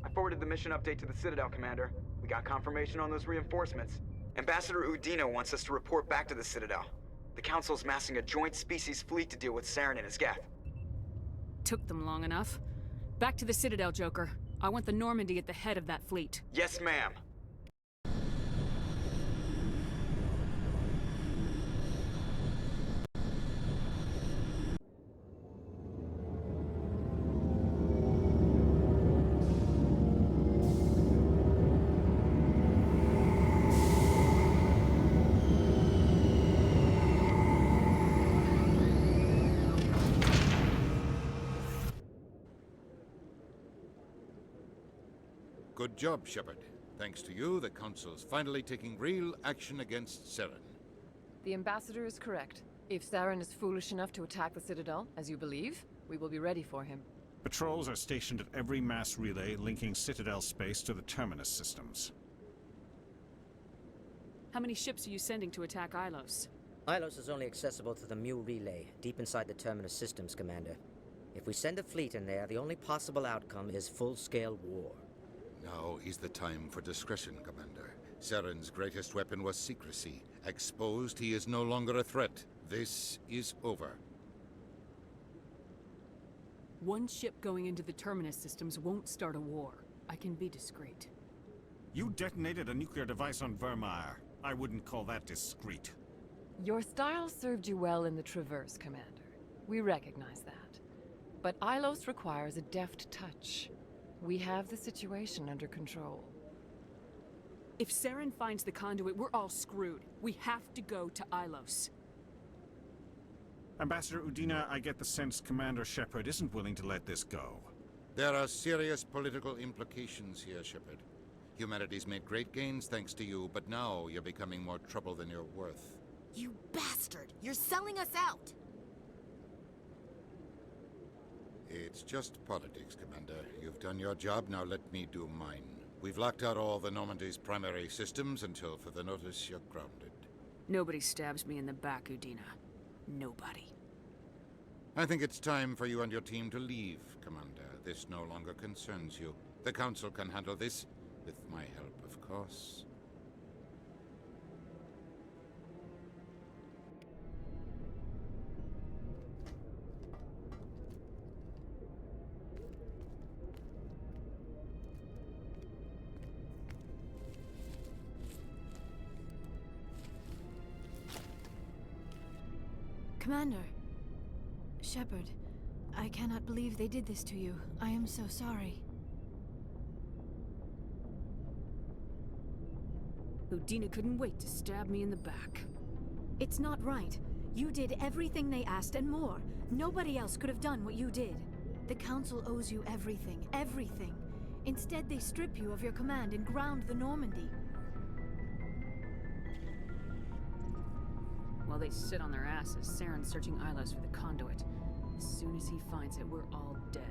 I forwarded the mission update to the Citadel, Commander. We got confirmation on those reinforcements. Ambassador Udino wants us to report back to the Citadel. The Council's massing a joint species fleet to deal with Saren and his Geth. Took them long enough. Back to the Citadel, Joker. I want the Normandy at the head of that fleet. Yes, ma'am. Good job, Shepard. Thanks to you, the Council's finally taking real action against Saren. The Ambassador is correct. If Saren is foolish enough to attack the Citadel, as you believe, we will be ready for him. Patrols are stationed at every mass relay linking Citadel space to the Terminus systems. How many ships are you sending to attack Ilos? Ilos is only accessible to the Mu relay, deep inside the Terminus systems, Commander. If we send a fleet in there, the only possible outcome is full-scale war. Now is the time for discretion, Commander. Saren's greatest weapon was secrecy. Exposed, he is no longer a threat. This is over. One ship going into the Terminus systems won't start a war. I can be discreet. You detonated a nuclear device on Vermeer. I wouldn't call that discreet. Your style served you well in the Traverse, Commander. We recognize that. But Ilos requires a deft touch. We have the situation under control. If Saren finds the conduit, we're all screwed. We have to go to Ilos. Ambassador Udina, I get the sense Commander Shepard isn't willing to let this go. There are serious political implications here, Shepard. Humanity's made great gains thanks to you, but now you're becoming more trouble than you're worth. You bastard! You're selling us out! It's just politics, Commander. You've done your job, now let me do mine. We've locked out all the Normandy's primary systems until further notice you're grounded. Nobody stabs me in the back, Udina. Nobody. I think it's time for you and your team to leave, Commander. This no longer concerns you. The Council can handle this, with my help, of course. Commander. Shepard, I cannot believe they did this to you. I am so sorry. Udina couldn't wait to stab me in the back. It's not right. You did everything they asked and more. Nobody else could have done what you did. The Council owes you everything, everything. Instead, they strip you of your command and ground the Normandy. While they sit on their asses, Saren's searching Ilos for the conduit. As soon as he finds it, we're all dead.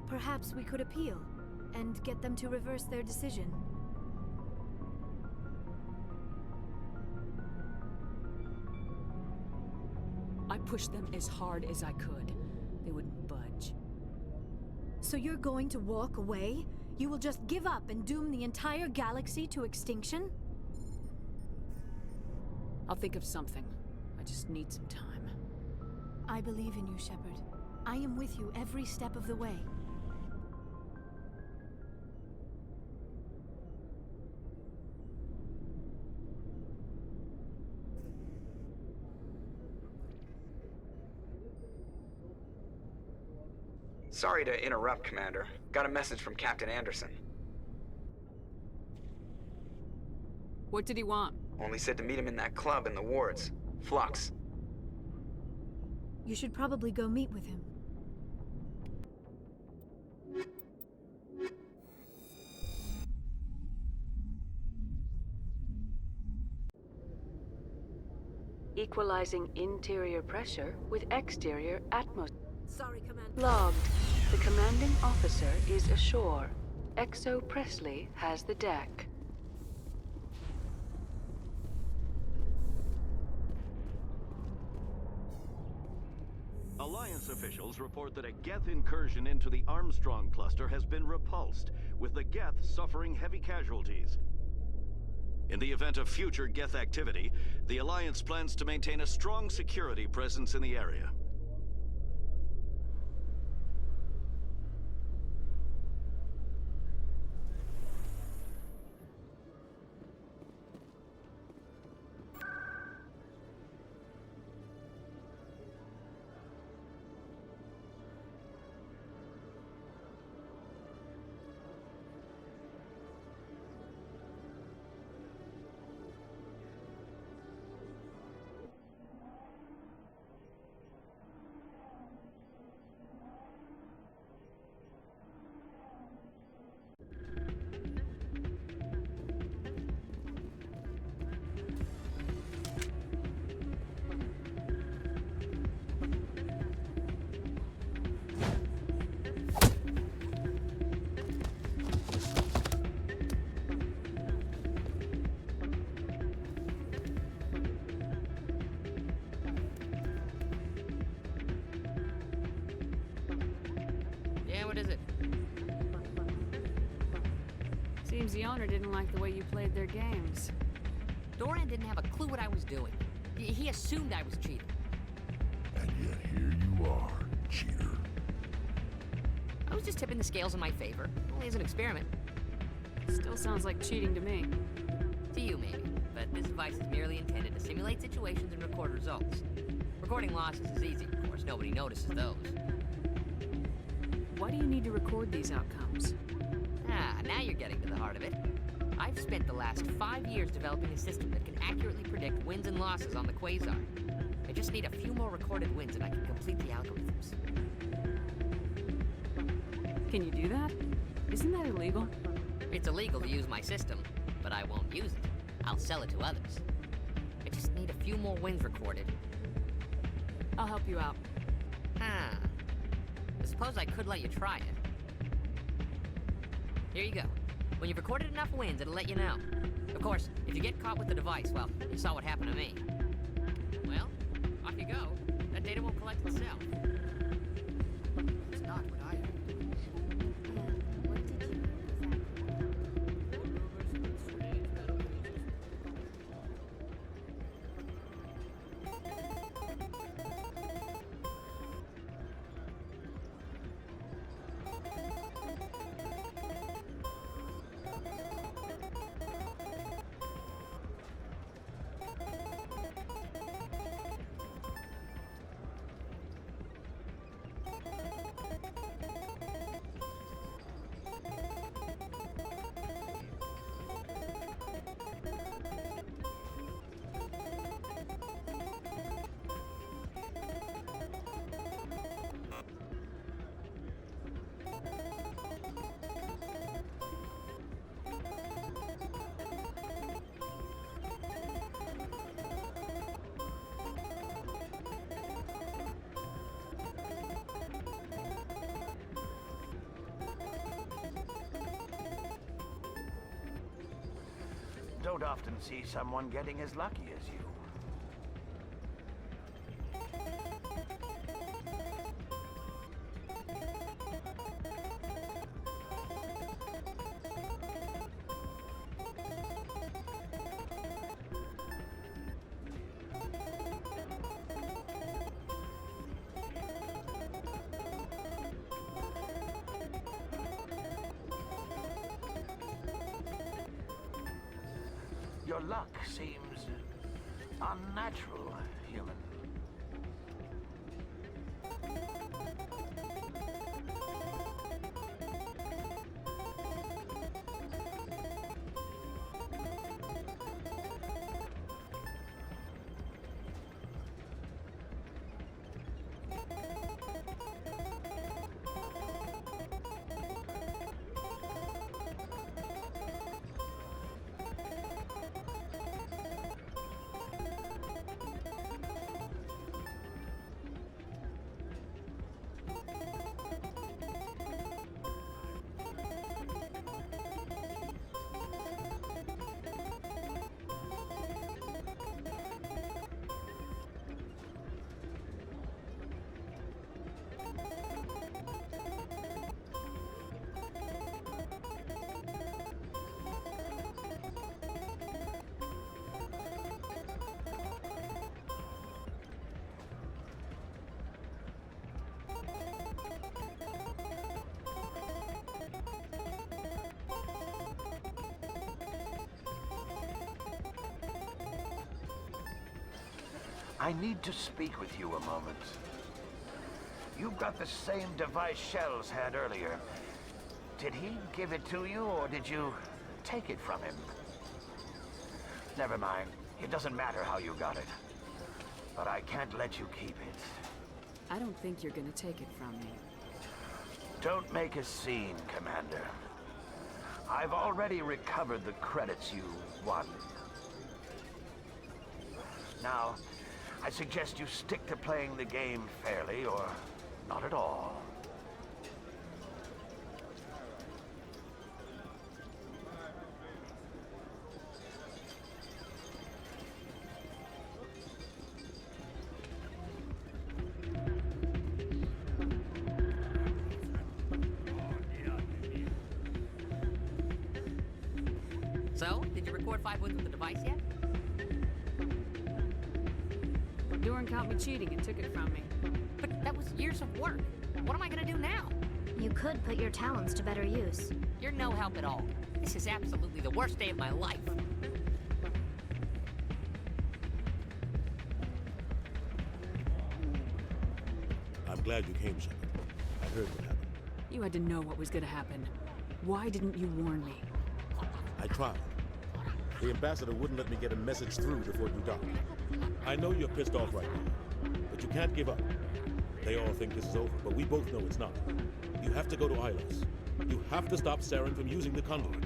Perhaps we could appeal, and get them to reverse their decision. I pushed them as hard as I could. They wouldn't budge. So you're going to walk away? You will just give up and doom the entire galaxy to extinction? I'll think of something. I just need some time. I believe in you, Shepard. I am with you every step of the way. Sorry to interrupt, Commander. Got a message from Captain Anderson. What did he want? Only said to meet him in that club in the wards. Flux. You should probably go meet with him. Equalizing interior pressure with exterior atmosphere. Sorry, Commander. Logged. The commanding officer is ashore. Exo Presley has the deck. Alliance officials report that a Geth incursion into the Armstrong cluster has been repulsed, with the Geth suffering heavy casualties. In the event of future Geth activity, the Alliance plans to maintain a strong security presence in the area. Yeah, what is it? Seems the owner didn't like the way you played their games. Doran didn't have a clue what I was doing. He assumed I was cheating. And yet here you are, cheater. I was just tipping the scales in my favor, only as an experiment. Still sounds like cheating to me. To you, maybe. But this device is merely intended to simulate situations and record results. Recording losses is easy, of course. Nobody notices those. Why do you need to record these outcomes? Now you're getting to the heart of it. I've spent the last 5 years developing a system that can accurately predict wins and losses on the Quasar. I just need a few more recorded wins and I can complete the algorithms. Can you do that? Isn't that illegal? It's illegal to use my system, but I won't use it. I'll sell it to others. I just need a few more wins recorded. I'll help you out. I suppose I could let you try it. Here you go. When you've recorded enough wins, it'll let you know. Of course, if you get caught with the device, well, you saw what happened to me. Well, off you go. That data won't collect itself. It's not what I Don't often see someone getting as lucky as you. Your luck seems unnatural, human. I need to speak with you a moment. You've got the same device Shells had earlier. Did he give it to you, or did you take it from him? Never mind. It doesn't matter how you got it. But I can't let you keep it. I don't think you're gonna take it from me. Don't make a scene, Commander. I've already recovered the credits you won. Now, I suggest you stick to playing the game fairly, or not at all. So, did you record 5 wins with the device yet? Doran caught me cheating and took it from me. But that was years of work. What am I gonna do now? You could put your talents to better use. You're no help at all. This is absolutely the worst day of my life. I'm glad you came, Shepard. I heard what happened. You had to know what was gonna happen. Why didn't you warn me? I tried. The ambassador wouldn't let me get a message through before you docked. I know you're pissed off right now, but you can't give up. They all think this is over, but we both know it's not. You have to go to Ilos. You have to stop Saren from using the conduit.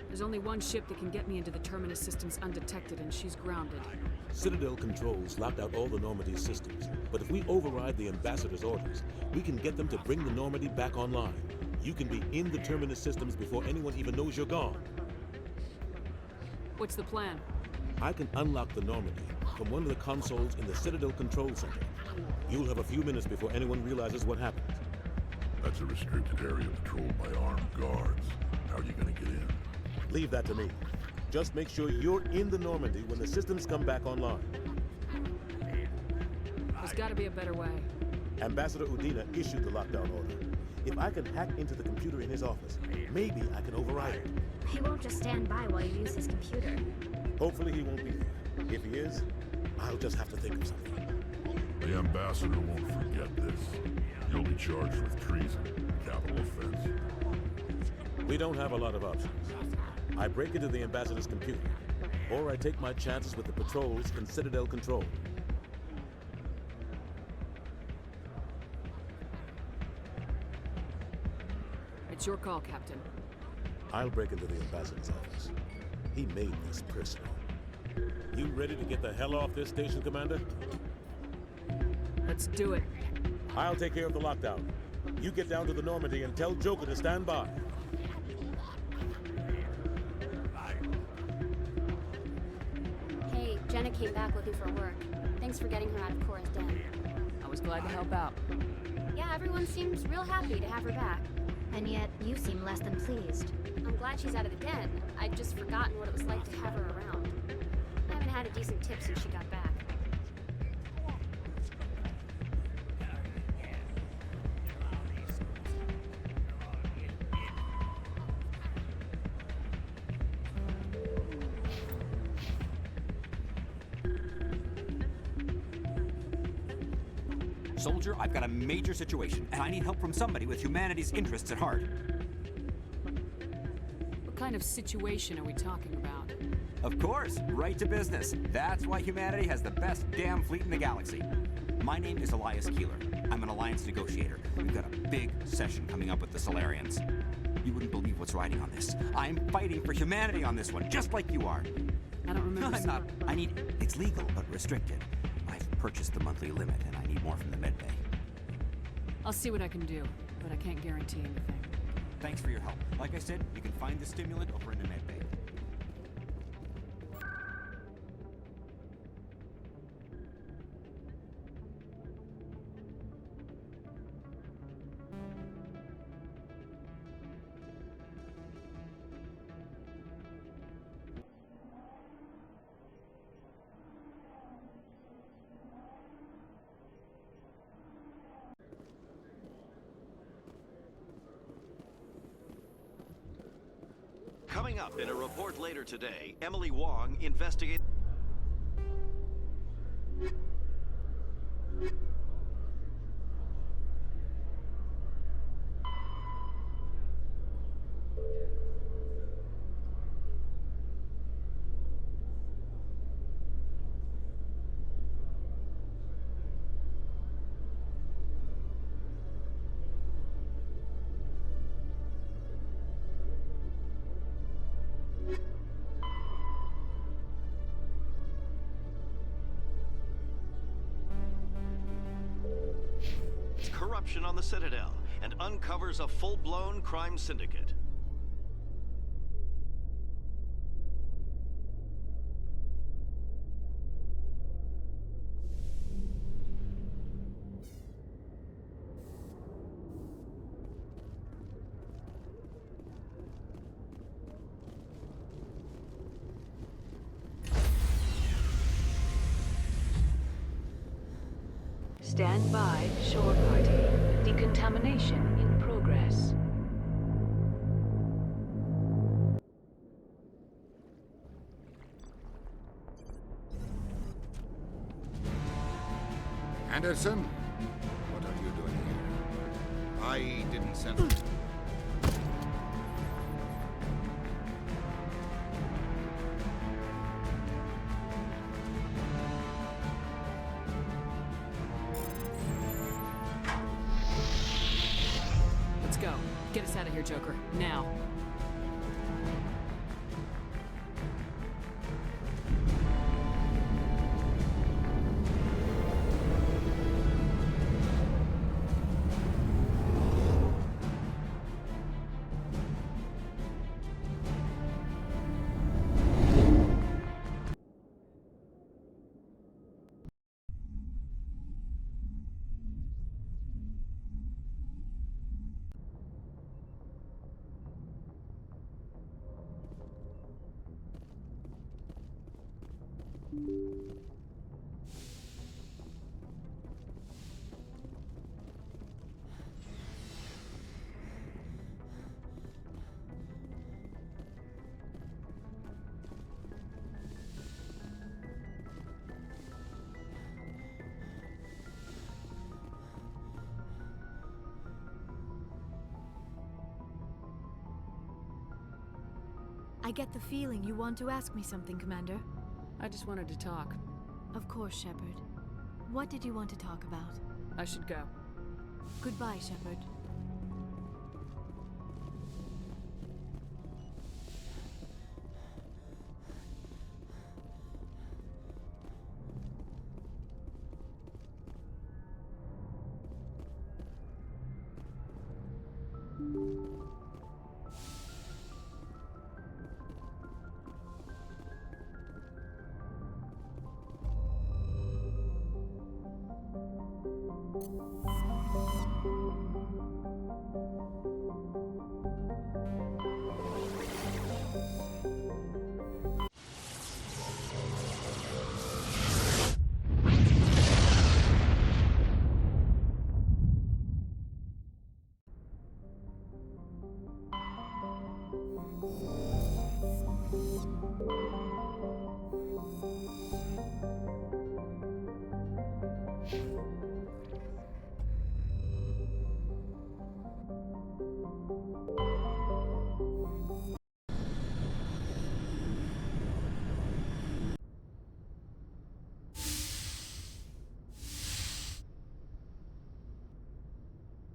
There's only one ship that can get me into the Terminus systems undetected, and she's grounded. Citadel controls locked out all the Normandy's systems, but if we override the ambassador's orders, we can get them to bring the Normandy back online. You can be in the Terminus systems before anyone even knows you're gone. What's the plan? I can unlock the Normandy from one of the consoles in the Citadel Control Center. You'll have a few minutes before anyone realizes what happened. That's a restricted area patrolled by armed guards. How are you gonna get in? Leave that to me. Just make sure you're in the Normandy when the systems come back online. There's gotta be a better way. Ambassador Udina issued the lockdown order. If I can hack into the computer in his office, maybe I can override it. He won't just stand by while you use his computer. Hopefully he won't be there. If he is, I'll just have to think of something. The ambassador won't forget this. You'll be charged with treason, capital offense. We don't have a lot of options. I break into the ambassador's computer, or I take my chances with the patrols in Citadel Control. It's your call, Captain. I'll break into the ambassador's office. He made this personal. You ready to get the hell off this station, Commander? Let's do it. I'll take care of the lockdown. You get down to the Normandy and tell Joker to stand by. Hey, Jenna came back looking for work. Thanks for getting her out of Cora's den. I was glad to help out. Yeah, everyone seems real happy to have her back. And yet, you seem less than pleased. I'm glad she's out of the den. I'd just forgotten what it was like to have her around. I haven't had a decent tip since she got back. Soldier, I've got a major situation, and I need help from somebody with humanity's interests at heart. What kind of situation are we talking about? Of course, right to business. That's why humanity has the best damn fleet in the galaxy. My name is Elias Keeler. I'm an alliance negotiator. We've got a big session coming up with the Solarians. You wouldn't believe what's riding on this. I'm fighting for humanity on this one, just like you are. I don't remember. I'm not. It's legal, but restricted. I've purchased the monthly limit, and I need more from the medbay. I'll see what I can do, but I can't guarantee anything. Thanks for your help. Like I said, you can find the stimulant over in the medbay. Coming up in a report later today, Emily Wong investigates. Corruption on the Citadel and uncovers a full-blown crime syndicate. Stand by, shore party. Decontamination in progress. Anderson? What are you doing here? I didn't send... Let's go. Get us out of here, Joker. Now. I get the feeling you want to ask me something, Commander. I just wanted to talk. Of course, Shepard. What did you want to talk about? I should go. Goodbye, Shepard.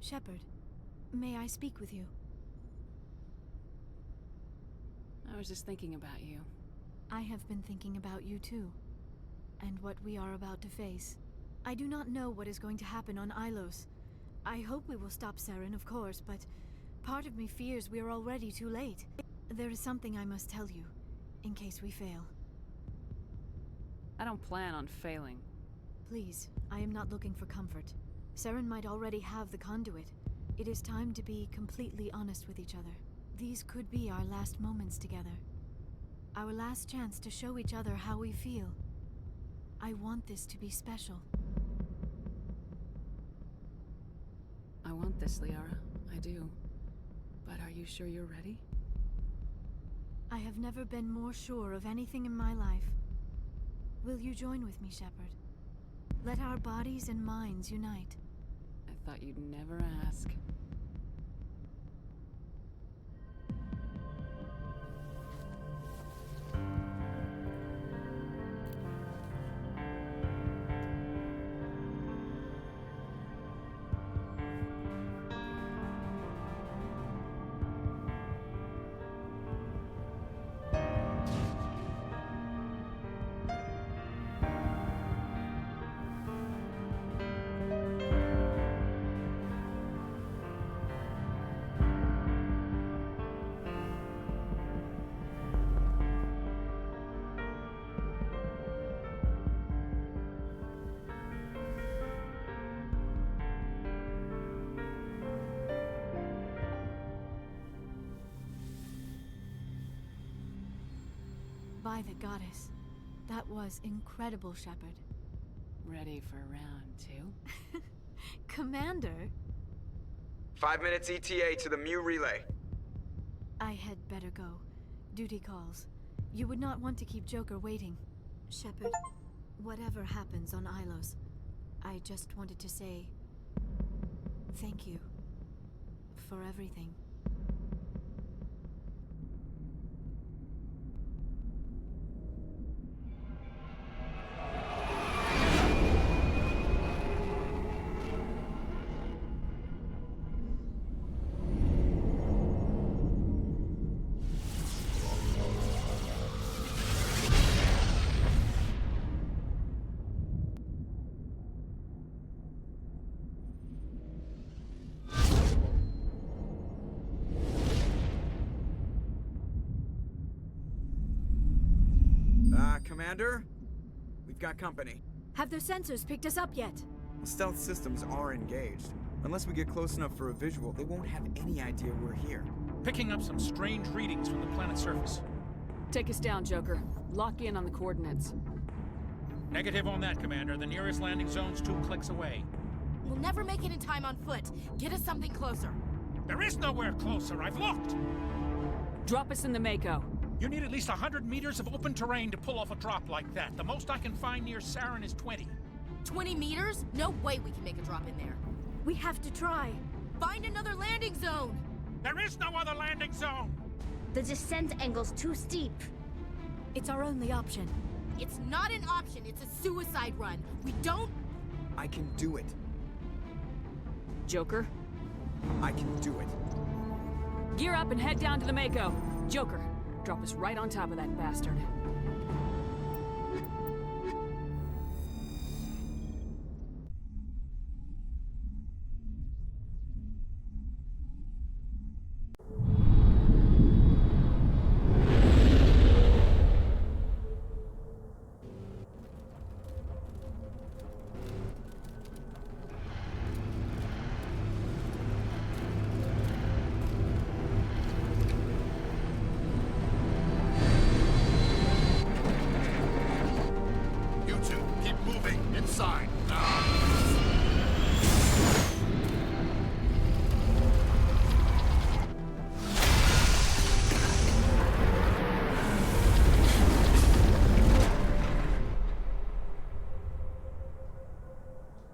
Shepard, may I speak with you? I was just thinking about you. I have been thinking about you too, and what we are about to face. I do not know what is going to happen on Ilos. I hope we will stop Saren, of course, but part of me fears we are already too late. There is something I must tell you, in case we fail. I don't plan on failing. Please, I am not looking for comfort. Saren might already have the conduit. It is time to be completely honest with each other. These could be our last moments together. Our last chance to show each other how we feel. I want this to be special. I want this, Liara. I do. But are you sure you're ready? I have never been more sure of anything in my life. Will you join with me, Shepard? Let our bodies and minds unite. I thought you'd never ask. By the goddess. That was incredible, Shepard. Ready for round 2? Commander? 5 minutes ETA to the Mu relay. I had better go. Duty calls. You would not want to keep Joker waiting. Shepard, whatever happens on Ilos, I just wanted to say thank you for everything. Commander? We've got company. Have their sensors picked us up yet? Stealth systems are engaged. Unless we get close enough for a visual, they won't have any idea we're here. Picking up some strange readings from the planet's surface. Take us down, Joker. Lock in on the coordinates. Negative on that, Commander. The nearest landing zone's 2 clicks away. We'll never make it in time on foot. Get us something closer. There is nowhere closer. I've looked. Drop us in the Mako. You need at least 100 meters of open terrain to pull off a drop like that. The most I can find near Saren is 20. 20 meters? No way we can make a drop in there. We have to try. Find another landing zone! There is no other landing zone! The descent angle's too steep. It's our only option. It's not an option, it's a suicide run. We don't... I can do it. Joker? I can do it. Gear up and head down to the Mako. Joker, drop us right on top of that bastard.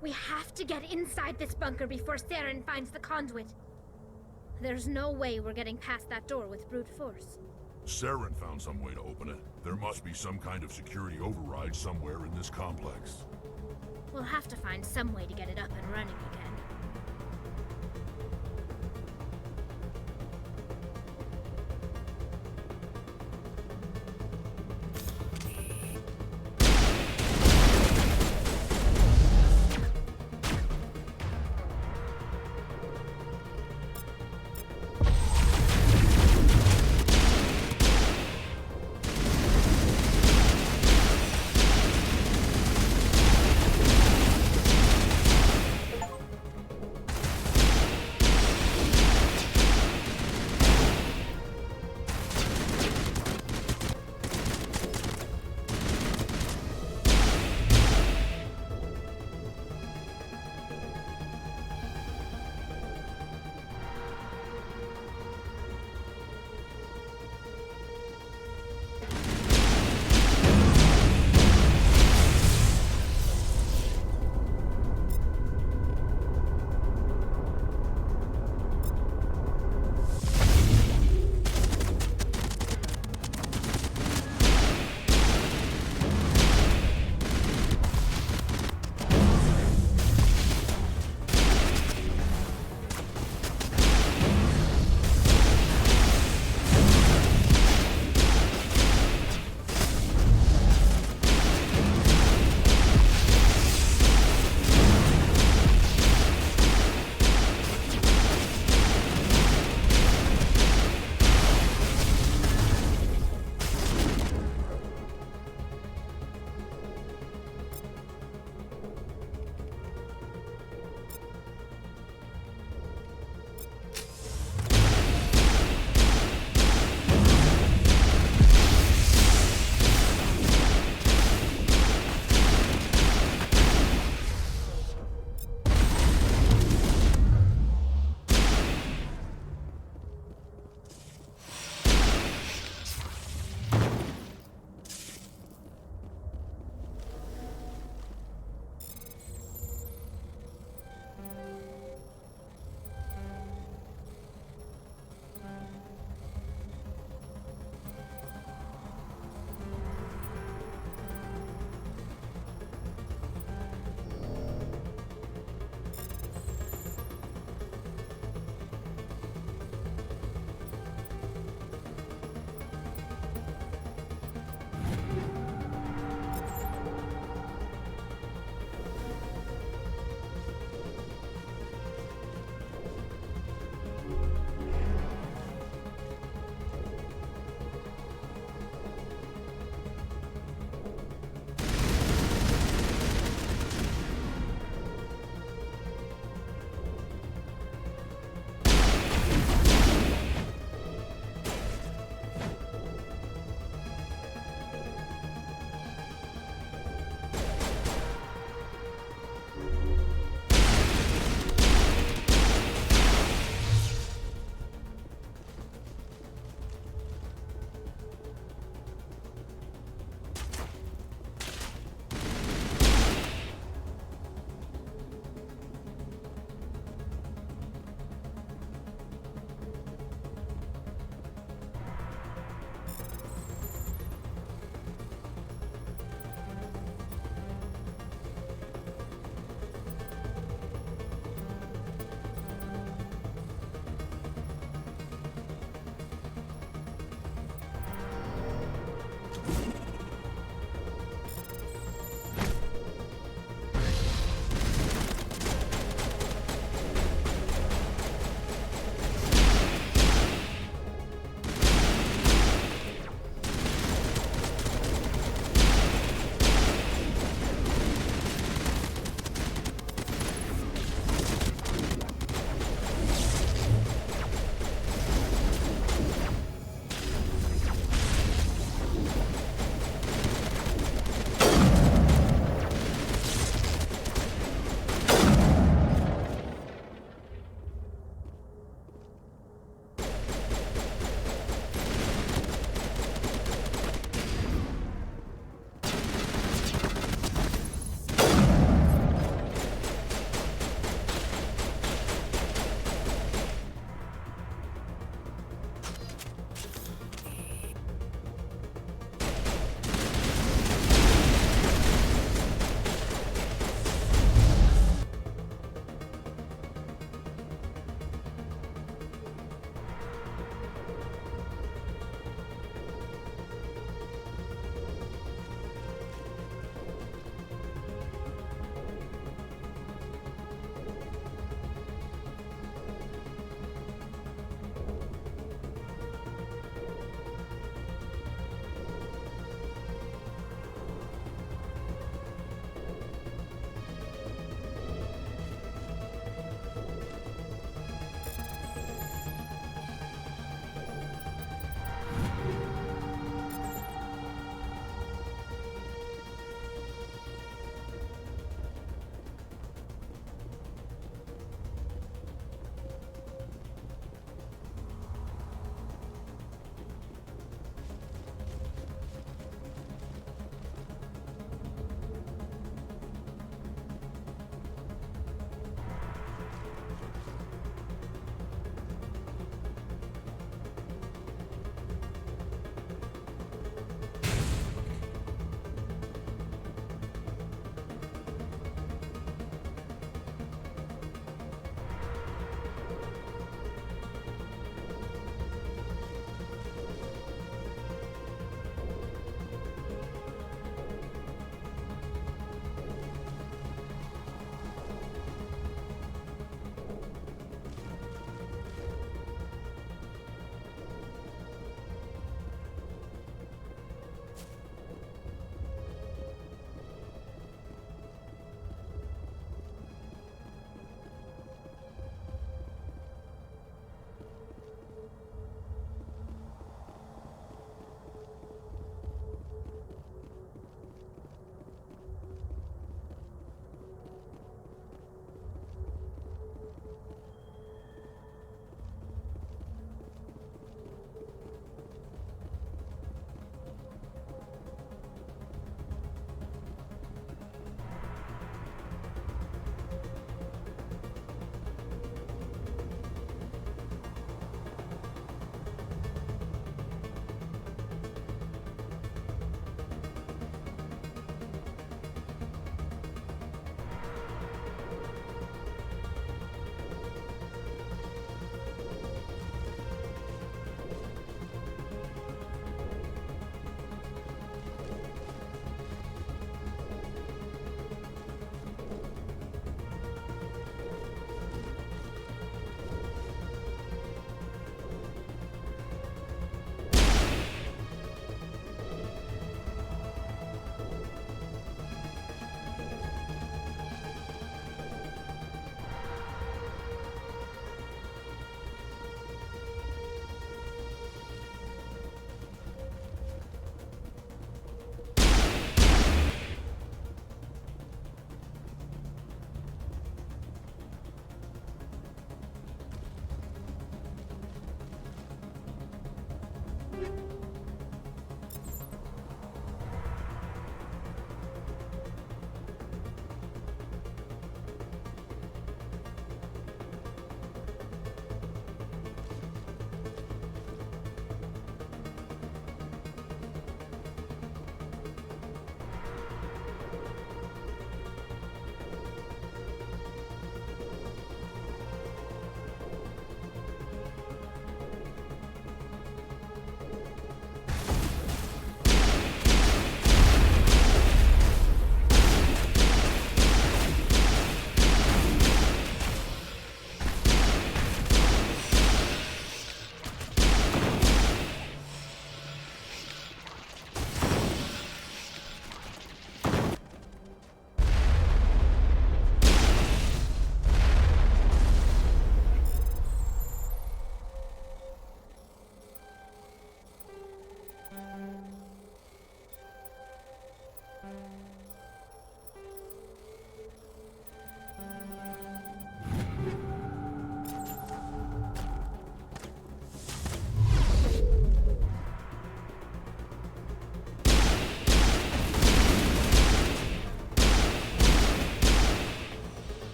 We have to get inside this bunker before Saren finds the conduit. There's no way we're getting past that door with brute force. Saren found some way to open it. There must be some kind of security override somewhere in this complex. We'll have to find some way to get it up and running again.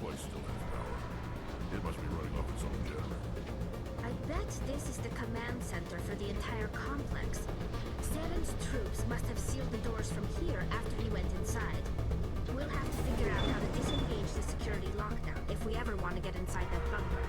place still has power. It must be running off its own generator. I bet this is the command center for the entire complex. Saren's troops must have sealed the doors from here after he went inside. We'll have to figure out how to disengage the security lockdown if we ever want to get inside that bunker.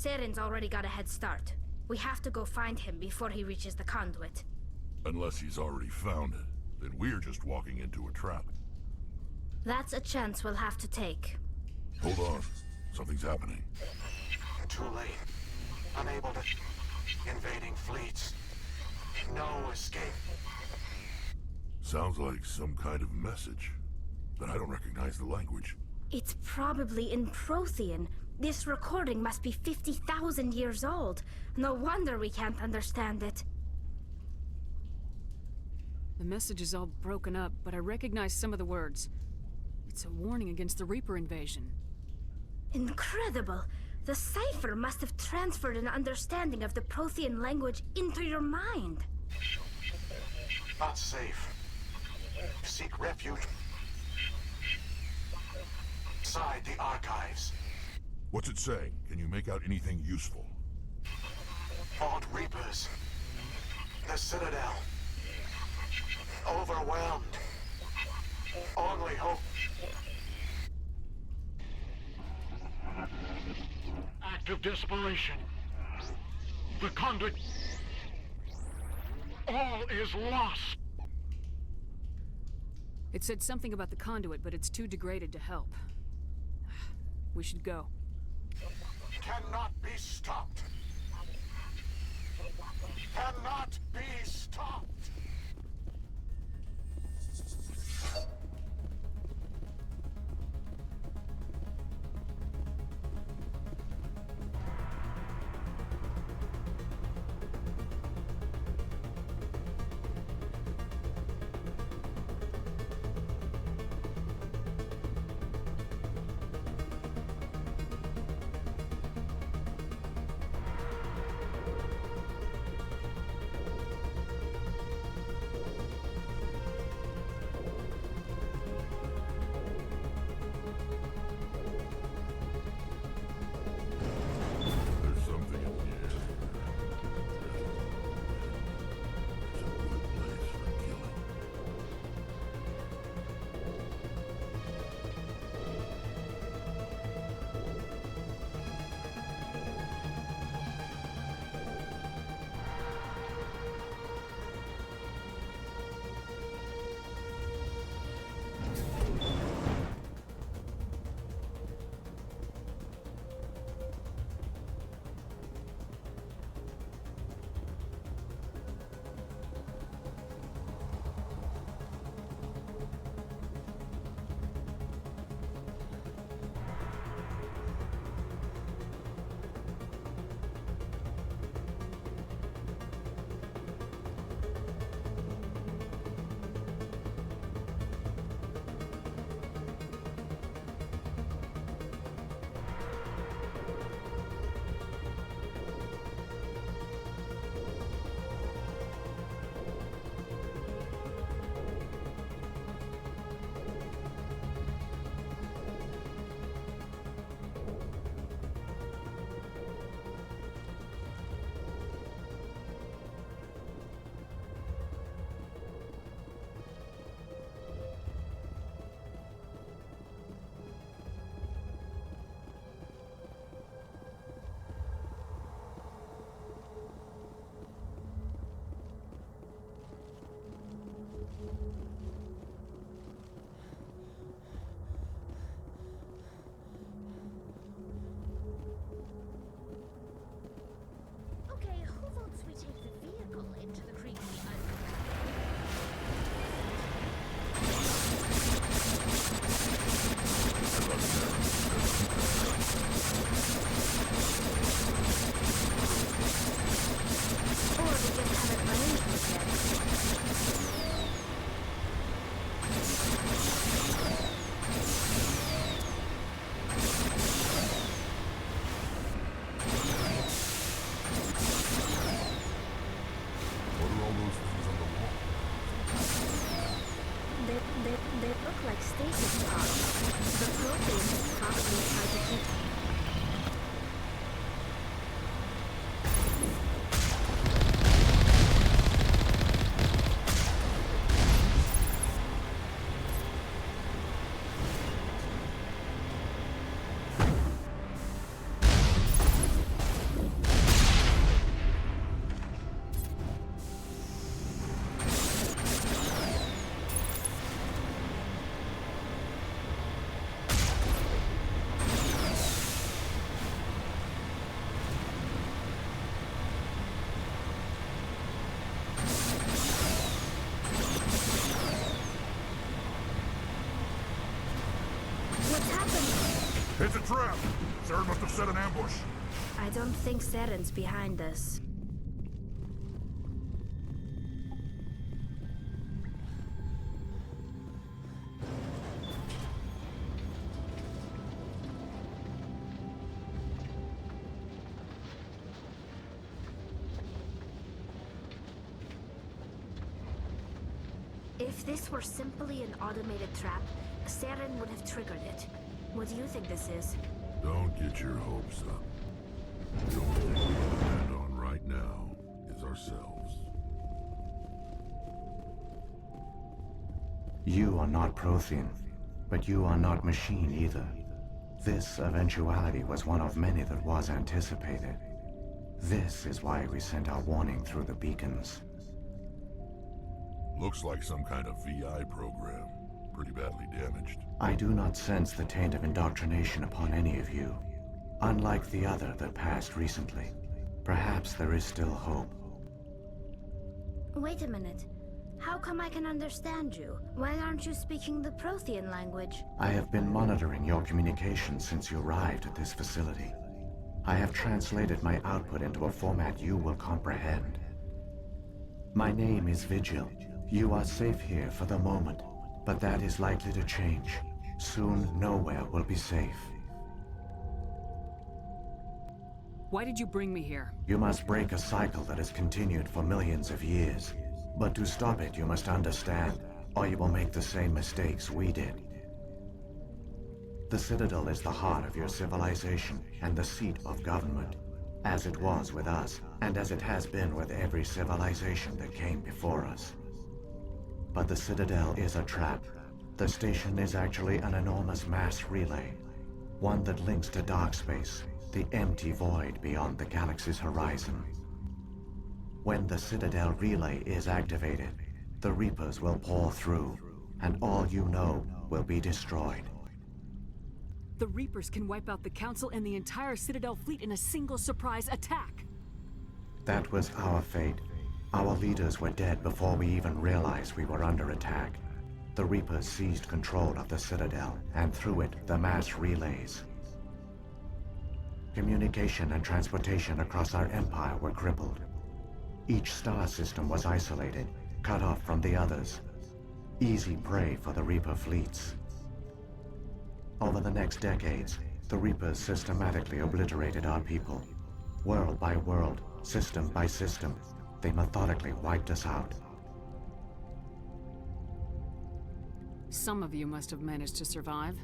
Saren's already got a head start. We have to go find him before he reaches the conduit. Unless he's already found it, then we're just walking into a trap. That's a chance we'll have to take. Hold on. Something's happening. Too late. Unable to... Invading fleets. No escape. Sounds like some kind of message. But I don't recognize the language. It's probably in Prothean. This recording must be 50,000 years old. No wonder we can't understand it. The message is all broken up, but I recognize some of the words. It's a warning against the Reaper invasion. Incredible! The cipher must have transferred an understanding of the Prothean language into your mind. Not safe. Seek refuge inside the archives. What's it saying? Can you make out anything useful? Fought Reapers. The Citadel. Overwhelmed. Only hope. Act of desperation. The conduit. All is lost. It said something about the conduit, but it's too degraded to help. We should go. Cannot be stopped. Cannot be stopped. They look like stasis pods. The Protheans probably tried to keep them. It's a trap! Saren must have set an ambush. I don't think Saren's behind this. If this were simply an automated trap, Saren would have triggered it. What do you think this is? Don't get your hopes up. The only thing we can depend on right now is ourselves. You are not Prothean, but you are not machine either. This eventuality was one of many that was anticipated. This is why we sent our warning through the beacons. Looks like some kind of VI program. Pretty badly damaged. I do not sense the taint of indoctrination upon any of you. Unlike the other that passed recently. Perhaps there is still hope. Wait a minute. How come I can understand you? Why aren't you speaking the Prothean language? I have been monitoring your communications since you arrived at this facility. I have translated my output into a format you will comprehend. My name is Vigil. You are safe here for the moment, but that is likely to change. Soon, nowhere will be safe. Why did you bring me here? You must break a cycle that has continued for millions of years. But to stop it, you must understand, or you will make the same mistakes we did. The Citadel is the heart of your civilization and the seat of government, as it was with us, and as it has been with every civilization that came before us. But the Citadel is a trap. The station is actually an enormous mass relay, one that links to dark space, the empty void beyond the galaxy's horizon. When the Citadel relay is activated, the Reapers will pour through, and all you know will be destroyed. The Reapers can wipe out the Council and the entire Citadel fleet in a single surprise attack. That was our fate. Our leaders were dead before we even realized we were under attack. The Reapers seized control of the Citadel, and through it, the mass relays. Communication and transportation across our empire were crippled. Each star system was isolated, cut off from the others. Easy prey for the Reaper fleets. Over the next decades, the Reapers systematically obliterated our people. World by world, system by system, they methodically wiped us out. Some of you must have managed to survive.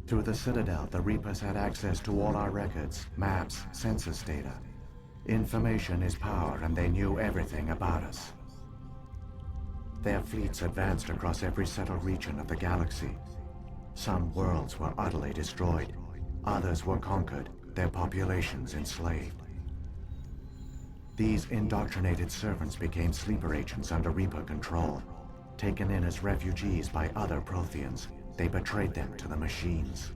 Through the Citadel, the Reapers had access to all our records, maps, census data. Information is power, and they knew everything about us. Their fleets advanced across every settled region of the galaxy. Some worlds were utterly destroyed. Others were conquered, their populations enslaved. These indoctrinated servants became sleeper agents under Reaper control. Taken in as refugees by other Protheans, they betrayed them to the machines.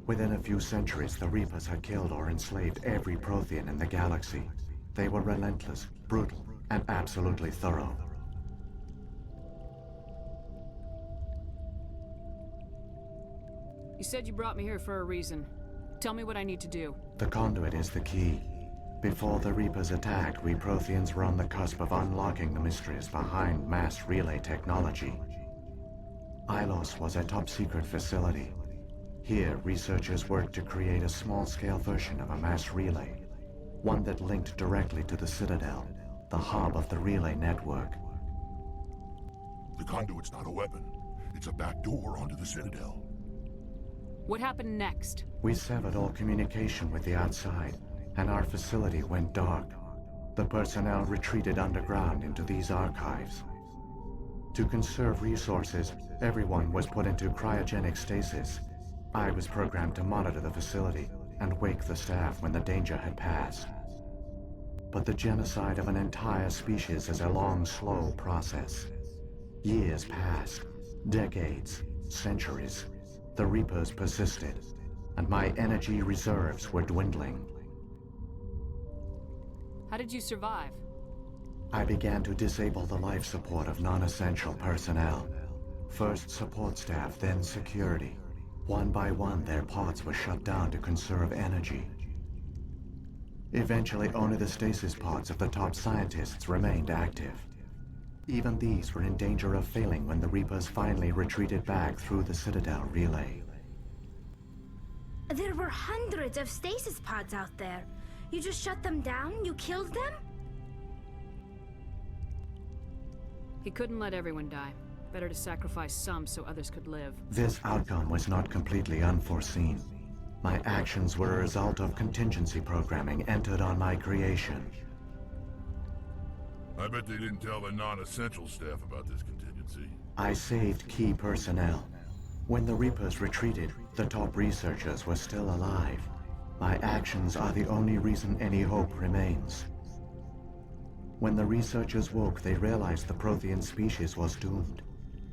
Within a few centuries, the Reapers had killed or enslaved every Prothean in the galaxy. They were relentless, brutal, and absolutely thorough. You said you brought me here for a reason. Tell me what I need to do. The conduit is the key. Before the Reapers attacked, we Protheans were on the cusp of unlocking the mysteries behind mass relay technology. Ilos was a top-secret facility. Here, researchers worked to create a small-scale version of a mass relay, one that linked directly to the Citadel, the hub of the relay network. The conduit's not a weapon. It's a back door onto the Citadel. What happened next? We severed all communication with the outside, and our facility went dark. The personnel retreated underground into these archives. To conserve resources, everyone was put into cryogenic stasis. I was programmed to monitor the facility and wake the staff when the danger had passed. But the genocide of an entire species is a long, slow process. Years passed, decades, centuries. The Reapers persisted, and my energy reserves were dwindling. How did you survive? I began to disable the life support of non-essential personnel. First support staff, then security. One by one, their pods were shut down to conserve energy. Eventually, only the stasis pods of the top scientists remained active. Even these were in danger of failing when the Reapers finally retreated back through the Citadel relay. There were hundreds of stasis pods out there. You just shut them down? You killed them? He couldn't let everyone die. Better to sacrifice some so others could live. This outcome was not completely unforeseen. My actions were a result of contingency programming entered on my creation. I bet they didn't tell the non-essential staff about this contingency. I saved key personnel. When the Reapers retreated, the top researchers were still alive. My actions are the only reason any hope remains. When the researchers woke, they realized the Prothean species was doomed.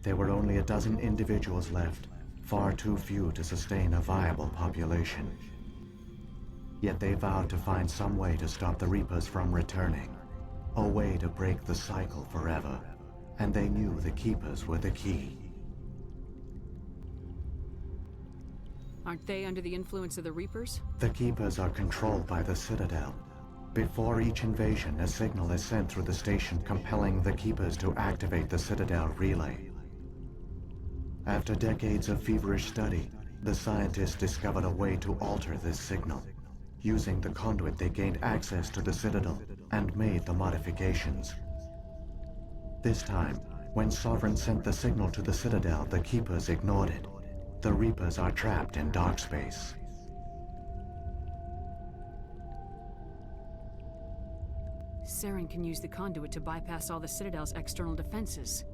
There were only a dozen individuals left, far too few to sustain a viable population. Yet they vowed to find some way to stop the Reapers from returning. A way to break the cycle forever. And they knew the Keepers were the key. Aren't they under the influence of the Reapers? The Keepers are controlled by the Citadel. Before each invasion, a signal is sent through the station compelling the Keepers to activate the Citadel relay. After decades of feverish study, the scientists discovered a way to alter this signal. Using the conduit, they gained access to the Citadel and made the modifications. This time, when Sovereign sent the signal to the Citadel, the Keepers ignored it. The Reapers are trapped in dark space. Saren can use the conduit to bypass all the Citadel's external defenses.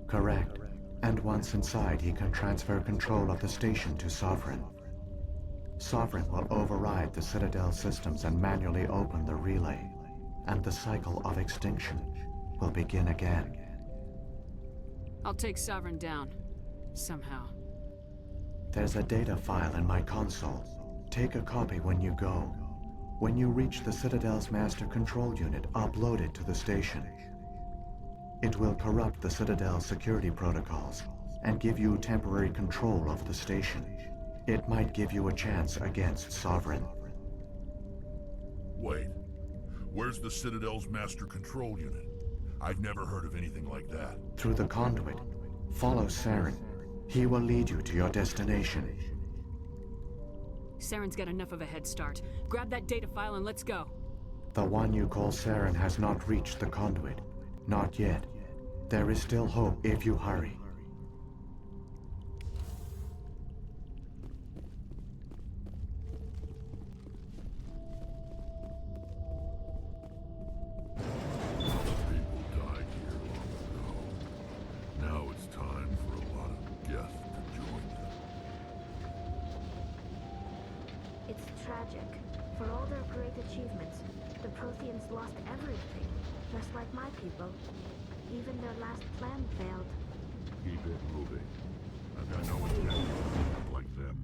Correct. And once inside, he can transfer control of the station to Sovereign. Sovereign will override the Citadel systems and manually open the relay. And the cycle of extinction will begin again. I'll take Sovereign down. Somehow. There's a data file in my console. Take a copy when you go. When you reach the Citadel's master control unit, upload it to the station. It will corrupt the Citadel's security protocols and give you temporary control of the station. It might give you a chance against Sovereign. Wait. Where's the Citadel's master control unit? I've never heard of anything like that. Through the conduit. Follow Saren. He will lead you to your destination. Saren's got enough of a head start. Grab that data file and let's go. The one you call Saren has not reached the conduit. Not yet. There is still hope if you hurry. Now it's time for a lot of Geth to join them. It's tragic. For all their great achievements, the Protheans lost everything, just like my people. Even their last plan failed. Keep it moving. I've got no intention of ending up like them.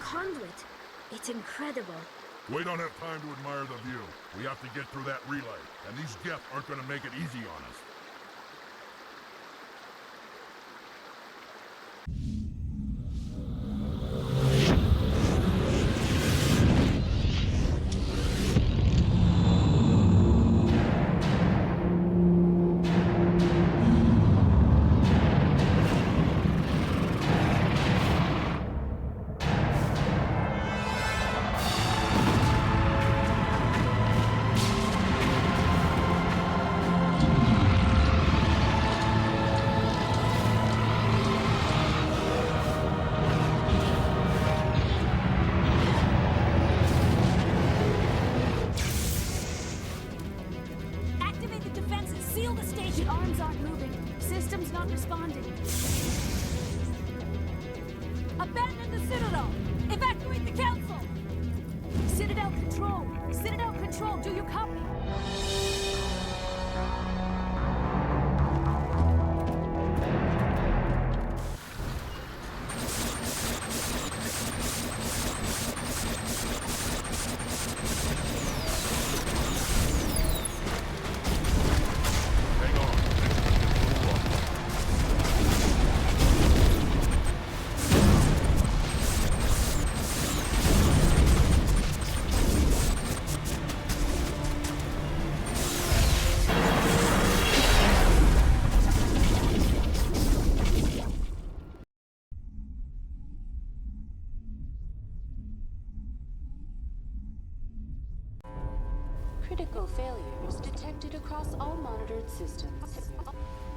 conduit. It's incredible. We don't have time to admire the view. We have to get through that relay, and these Geth aren't gonna make it easy on us. Activate the defenses! Seal the station! The arms aren't moving. System's not responding. Abandon the Citadel! Evacuate the Council! Citadel Control! Citadel Control, do you copy? Critical failures detected across all monitored systems.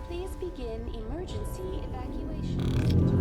Please begin emergency evacuation.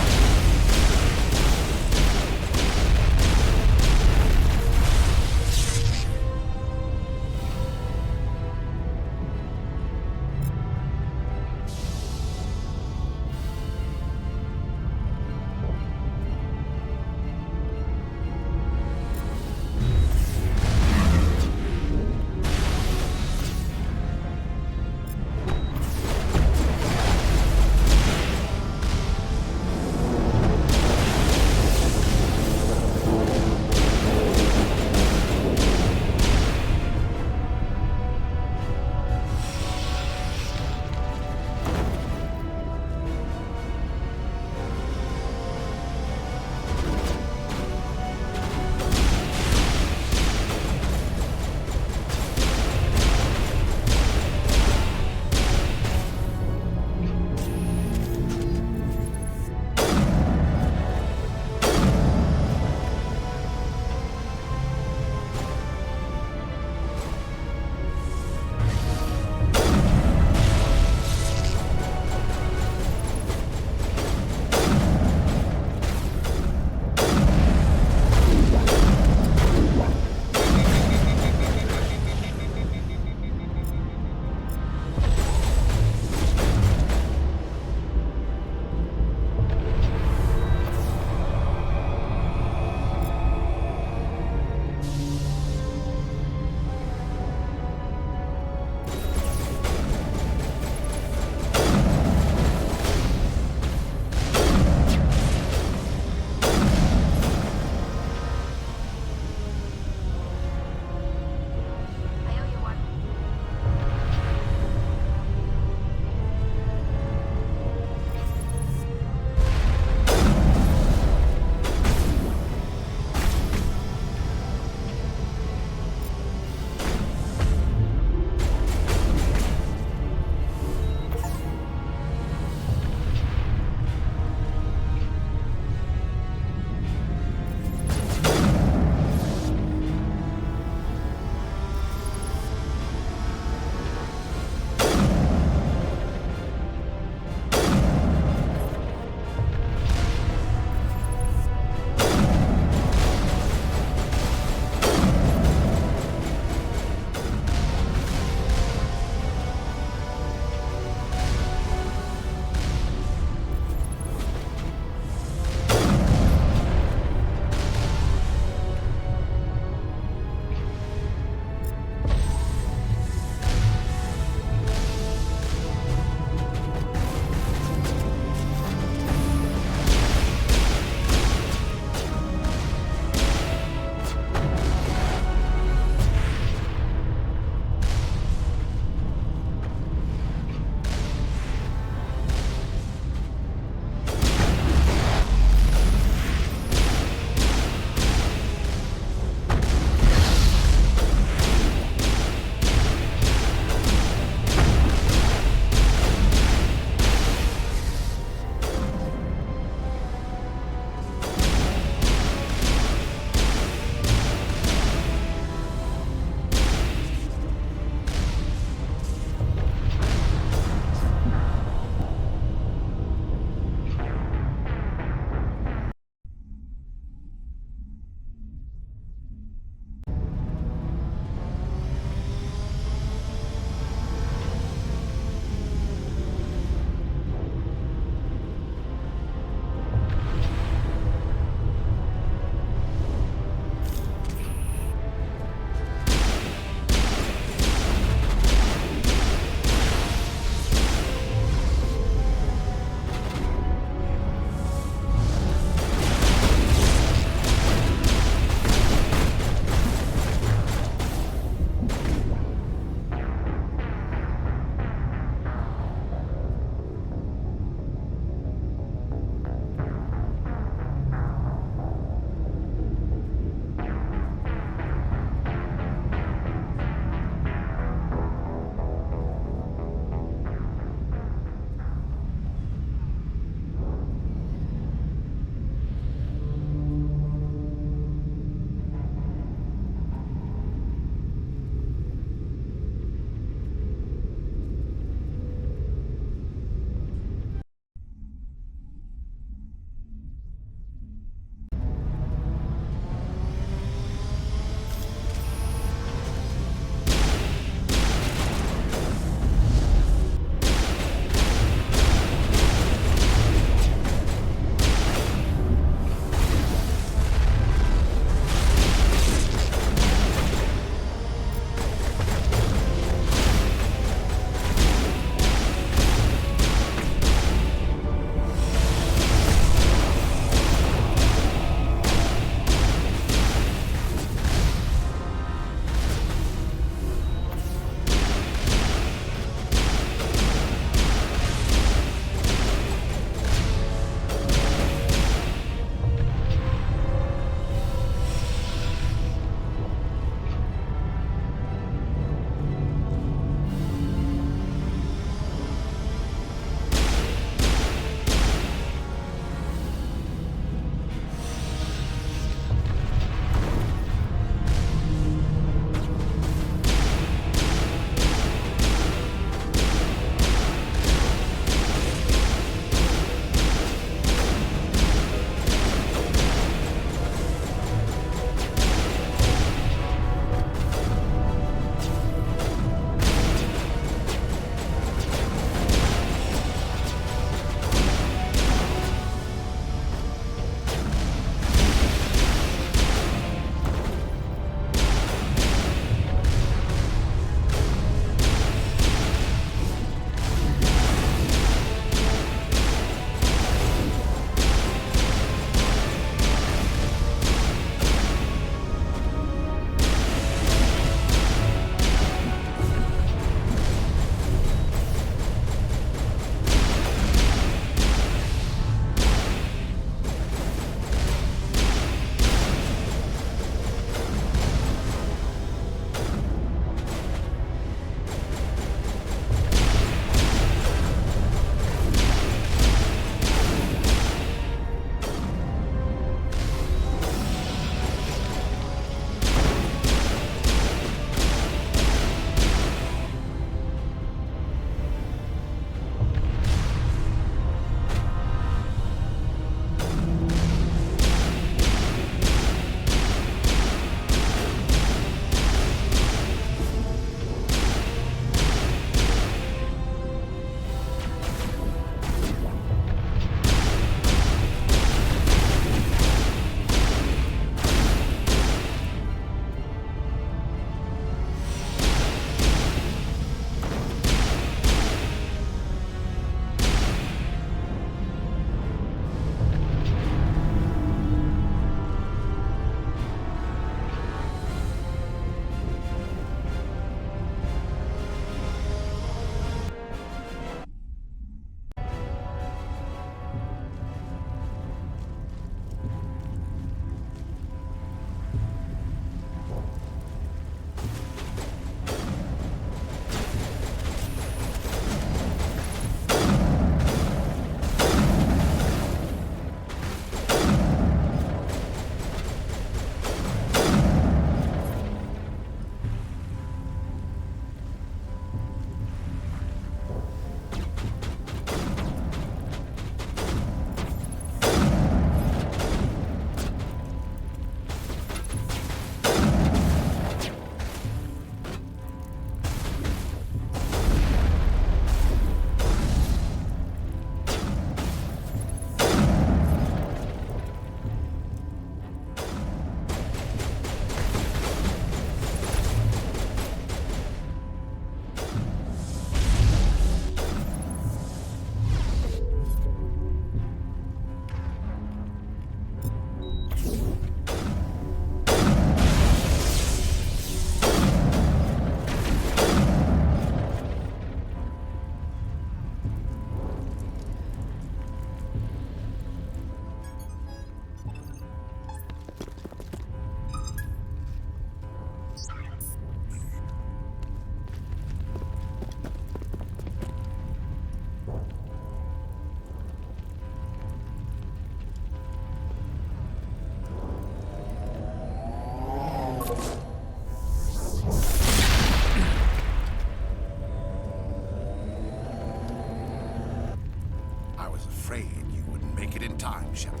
didn't make it in time, Shepard.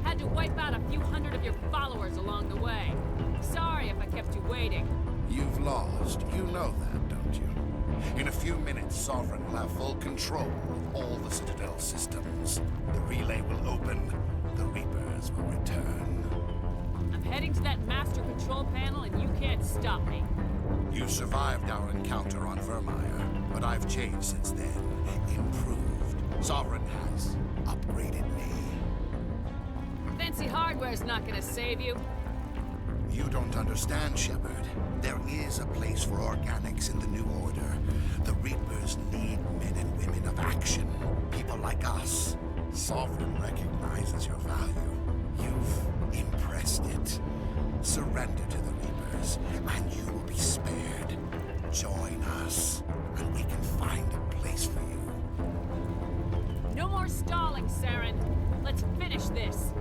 Had to wipe out a few hundred of your followers along the way. Sorry if I kept you waiting. You've lost. You know that, don't you? In a few minutes, Sovereign will have full control of all the Citadel systems. The relay will open. The Reapers will return. I'm heading to that master control panel and you can't stop me. You survived our encounter on Vermeer, but I've changed since then. Improved. Sovereign has upgraded me. Fancy hardware's not gonna save you. You don't understand, Shepard. There is a place for organics in the New Order. The Reapers need men and women of action. People like us. Sovereign recognizes your value. You've impressed it. Surrender to the Reapers, and you will be spared. Join us, and we can find a place for you. No more stalling, Saren. Let's finish this.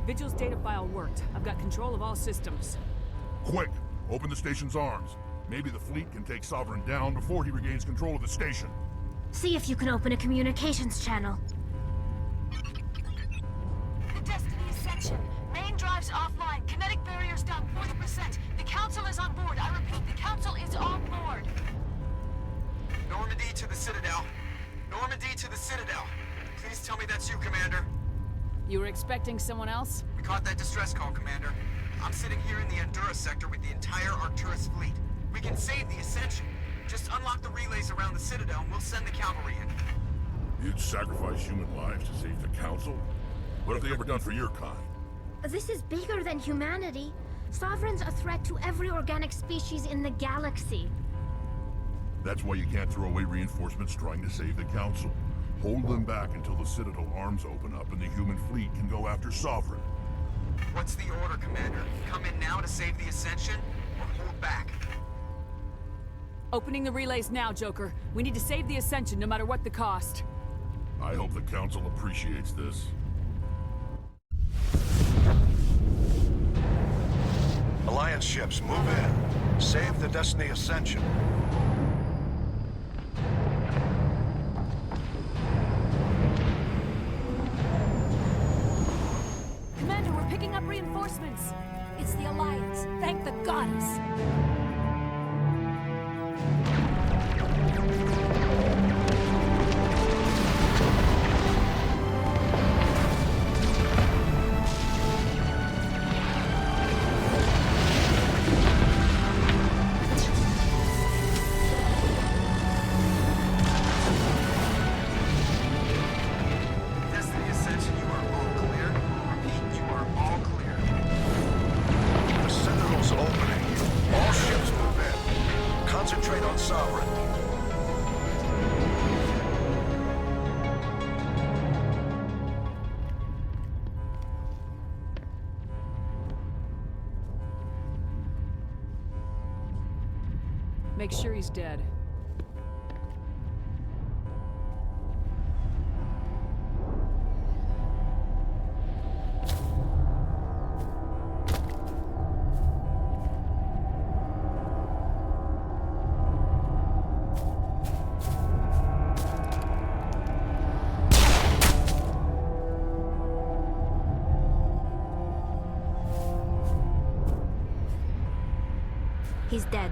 Vigil's data file worked. I've got control of all systems. Quick! Open the station's arms. Maybe the fleet can take Sovereign down before he regains control of the station. See if you can open a communications channel. The Destiny Ascension. Main drives offline. Kinetic barriers down 40%. The Council is on board. I repeat, the Council is on board. Normandy to the Citadel. Normandy to the Citadel. Please tell me that's you, Commander. You were expecting someone else? We caught that distress call, Commander. I'm sitting here in the Endura sector with the entire Arcturus fleet. We can save the Ascension. Just unlock the relays around the Citadel and we'll send the cavalry in. You'd sacrifice human lives to save the Council? What have they ever done for your kind? This is bigger than humanity. Sovereign's a threat to every organic species in the galaxy. That's why you can't throw away reinforcements trying to save the Council. Hold them back until the Citadel arms open up and the human fleet can go after Sovereign. What's the order, Commander? Come in now to save the Ascension, or hold back? Opening the relays now, Joker. We need to save the Ascension no matter what the cost. I hope the Council appreciates this. Alliance ships, move in. Save the Destiny Ascension. Commander, we're picking up reinforcements. It's the Alliance. Thank the goddess. Destiny Ascension, you are all clear. Repeat, you are all clear. The Citadel's opening. All ships move in. Concentrate on Sovereign. Make sure he's dead. He's dead.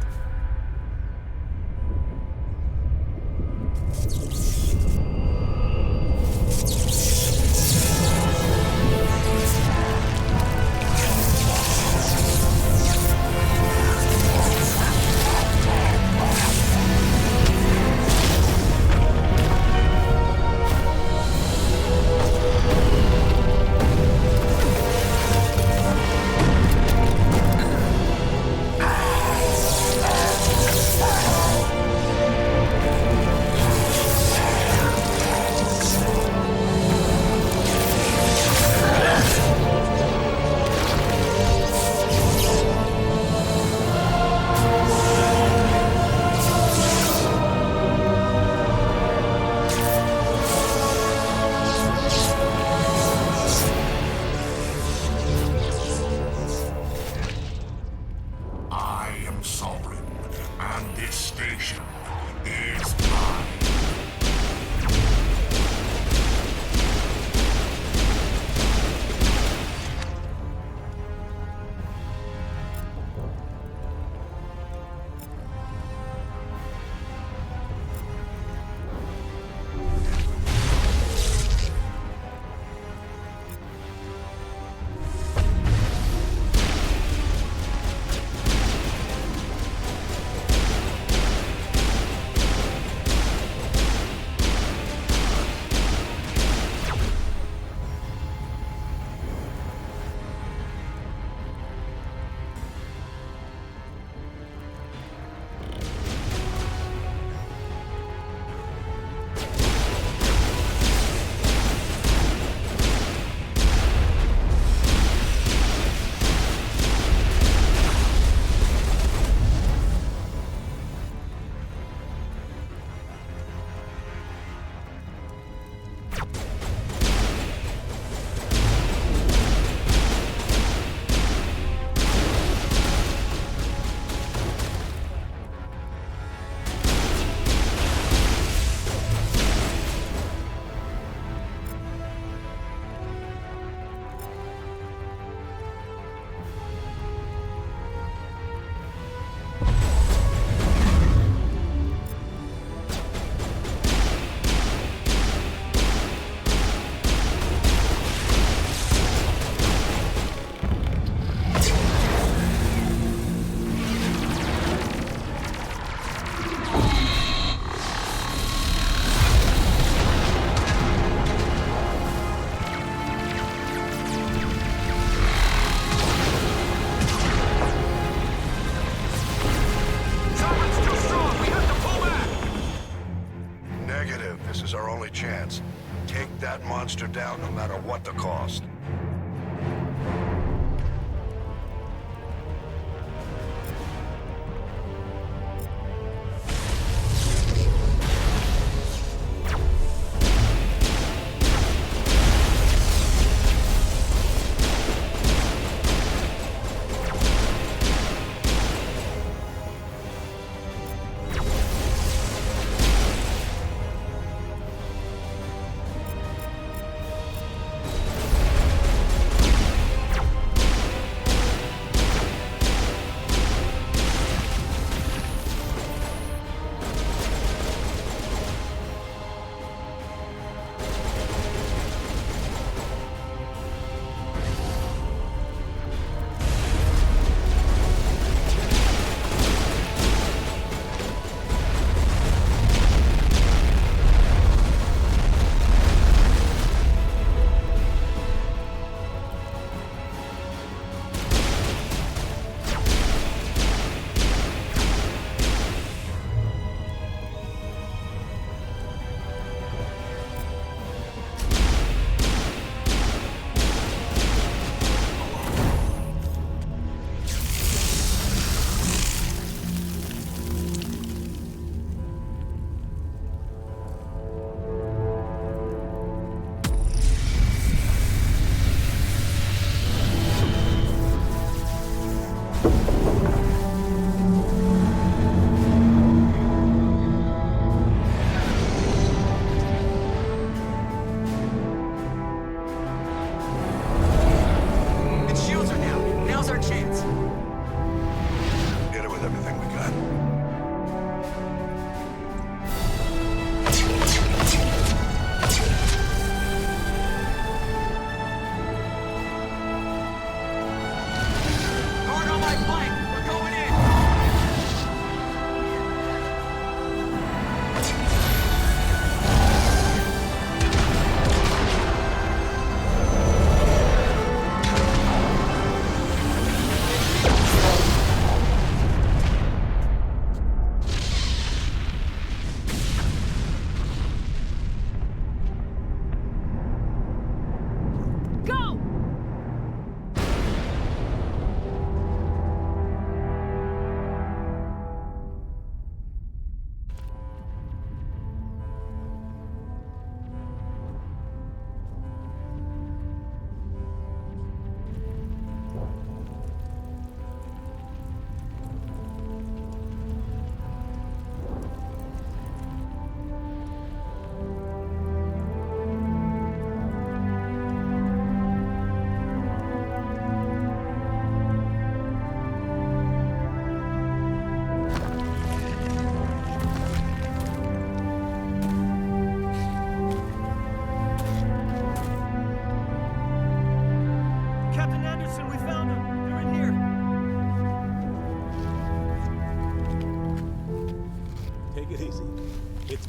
her down no matter what the cost.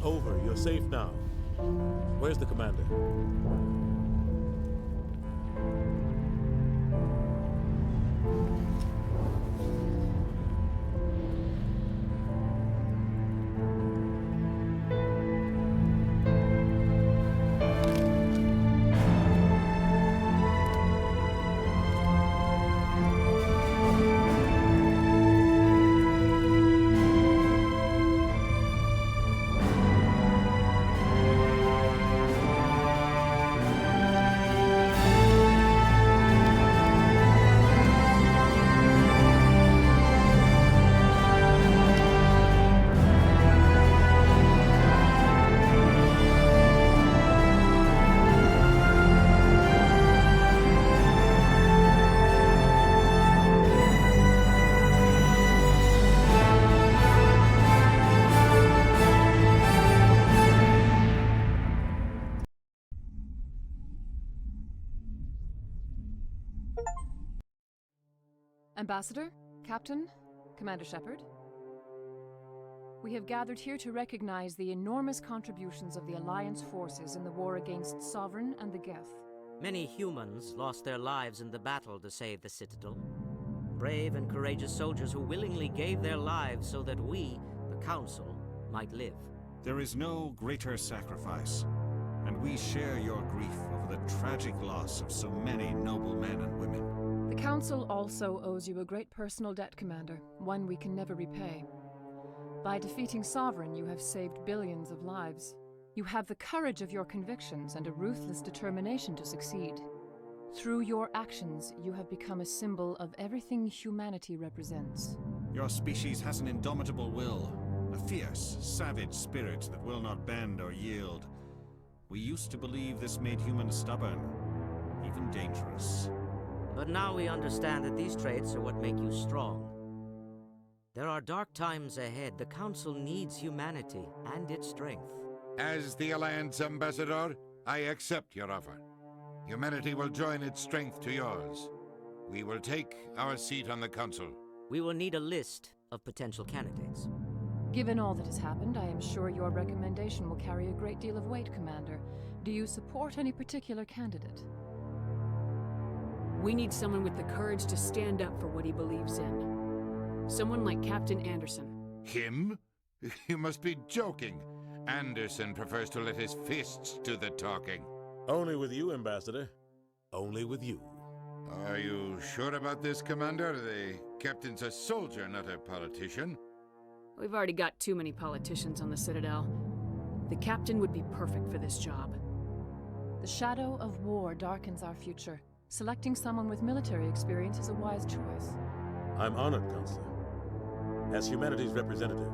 Over. You're safe now. Where's the commander? Ambassador, Captain, Commander Shepard. We have gathered here to recognize the enormous contributions of the Alliance forces in the war against Sovereign and the Geth. Many humans lost their lives in the battle to save the Citadel. Brave and courageous soldiers who willingly gave their lives so that we, the Council, might live. There is no greater sacrifice. and we share your grief over the tragic loss of so many noble men and women. The Council also owes you a great personal debt, Commander, one we can never repay. By defeating Sovereign, you have saved billions of lives. You have the courage of your convictions and a ruthless determination to succeed. Through your actions, you have become a symbol of everything humanity represents. Your species has an indomitable will, a fierce, savage spirit that will not bend or yield. We used to believe this made humans stubborn, even dangerous. But now we understand that these traits are what make you strong. There are dark times ahead. The Council needs humanity and its strength. As the Alliance Ambassador, I accept your offer. Humanity will join its strength to yours. We will take our seat on the Council. We will need a list of potential candidates. Given all that has happened, I am sure your recommendation will carry a great deal of weight, Commander. Do you support any particular candidate? We need someone with the courage to stand up for what he believes in. Someone like Captain Anderson. Him? You must be joking. Anderson prefers to let his fists do the talking. Only with you, Ambassador. Only with you. Are you sure about this, Commander? The captain's a soldier, not a politician. We've already got too many politicians on the Citadel. The captain would be perfect for this job. The shadow of war darkens our future. Selecting someone with military experience is a wise choice. I'm honored, Counselor. As humanity's representative,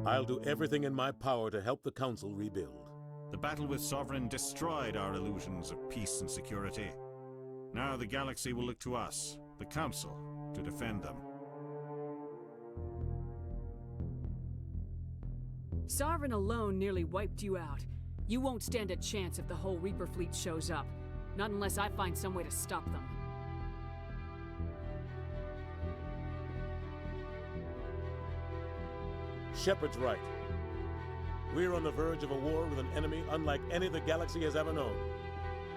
I'll do everything in my power to help the Council rebuild. The battle with Sovereign destroyed our illusions of peace and security. Now the galaxy will look to us, the Council, to defend them. Sovereign alone nearly wiped you out. You won't stand a chance if the whole Reaper fleet shows up. Not unless I find some way to stop them. Shepard's right. We're on the verge of a war with an enemy unlike any the galaxy has ever known.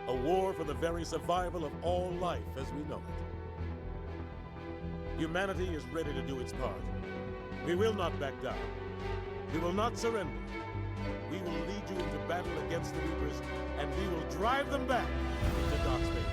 A war for the very survival of all life as we know it. Humanity is ready to do its part. We will not back down. We will not surrender. We will lead you into battle against the Reapers, and we will drive them back into dark space.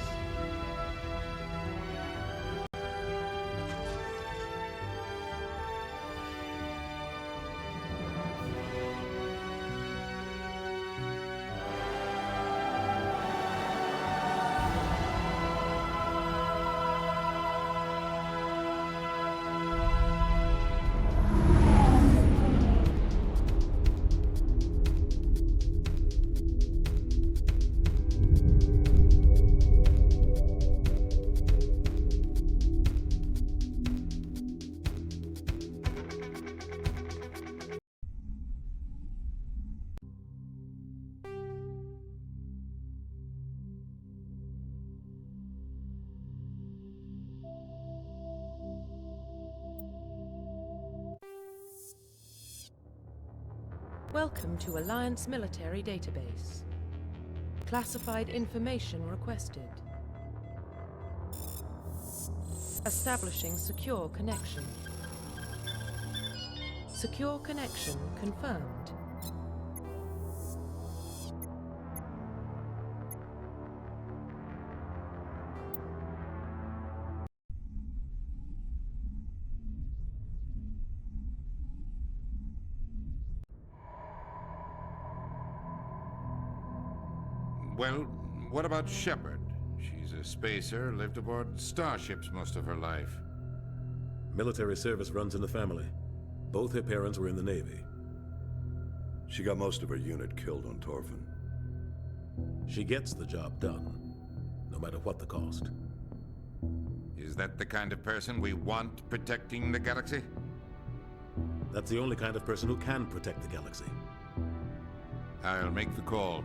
Welcome to Alliance Military Database. Classified information requested. Establishing secure connection. Secure connection confirmed. Well, what about Shepard? She's a spacer, lived aboard starships most of her life. Military service runs in the family. Both her parents were in the Navy. She got most of her unit killed on Torfin. She gets the job done, no matter what the cost. Is that the kind of person we want protecting the galaxy? That's the only kind of person who can protect the galaxy. I'll make the call.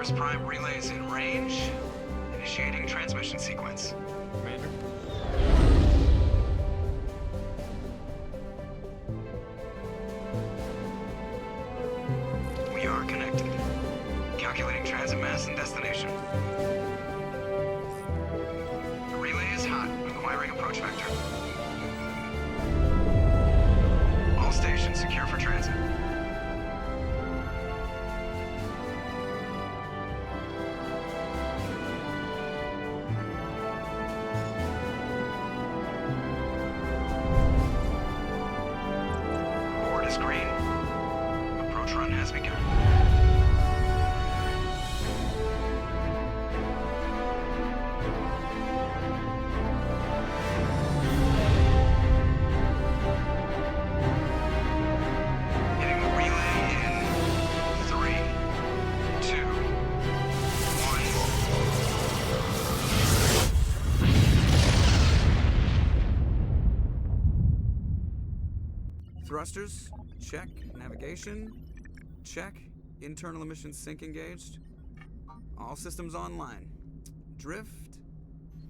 First Prime relays in range. Initiating transmission sequence. Commander? We are connected. Calculating transit mass and destination. The relay is hot, acquiring approach vector. All stations secure for transit. Board is green. Approach run has begun. Hitting the relay in 3, 2, 1. Thrusters, check. Navigation, check. Internal emissions sync engaged. All systems online. Drift,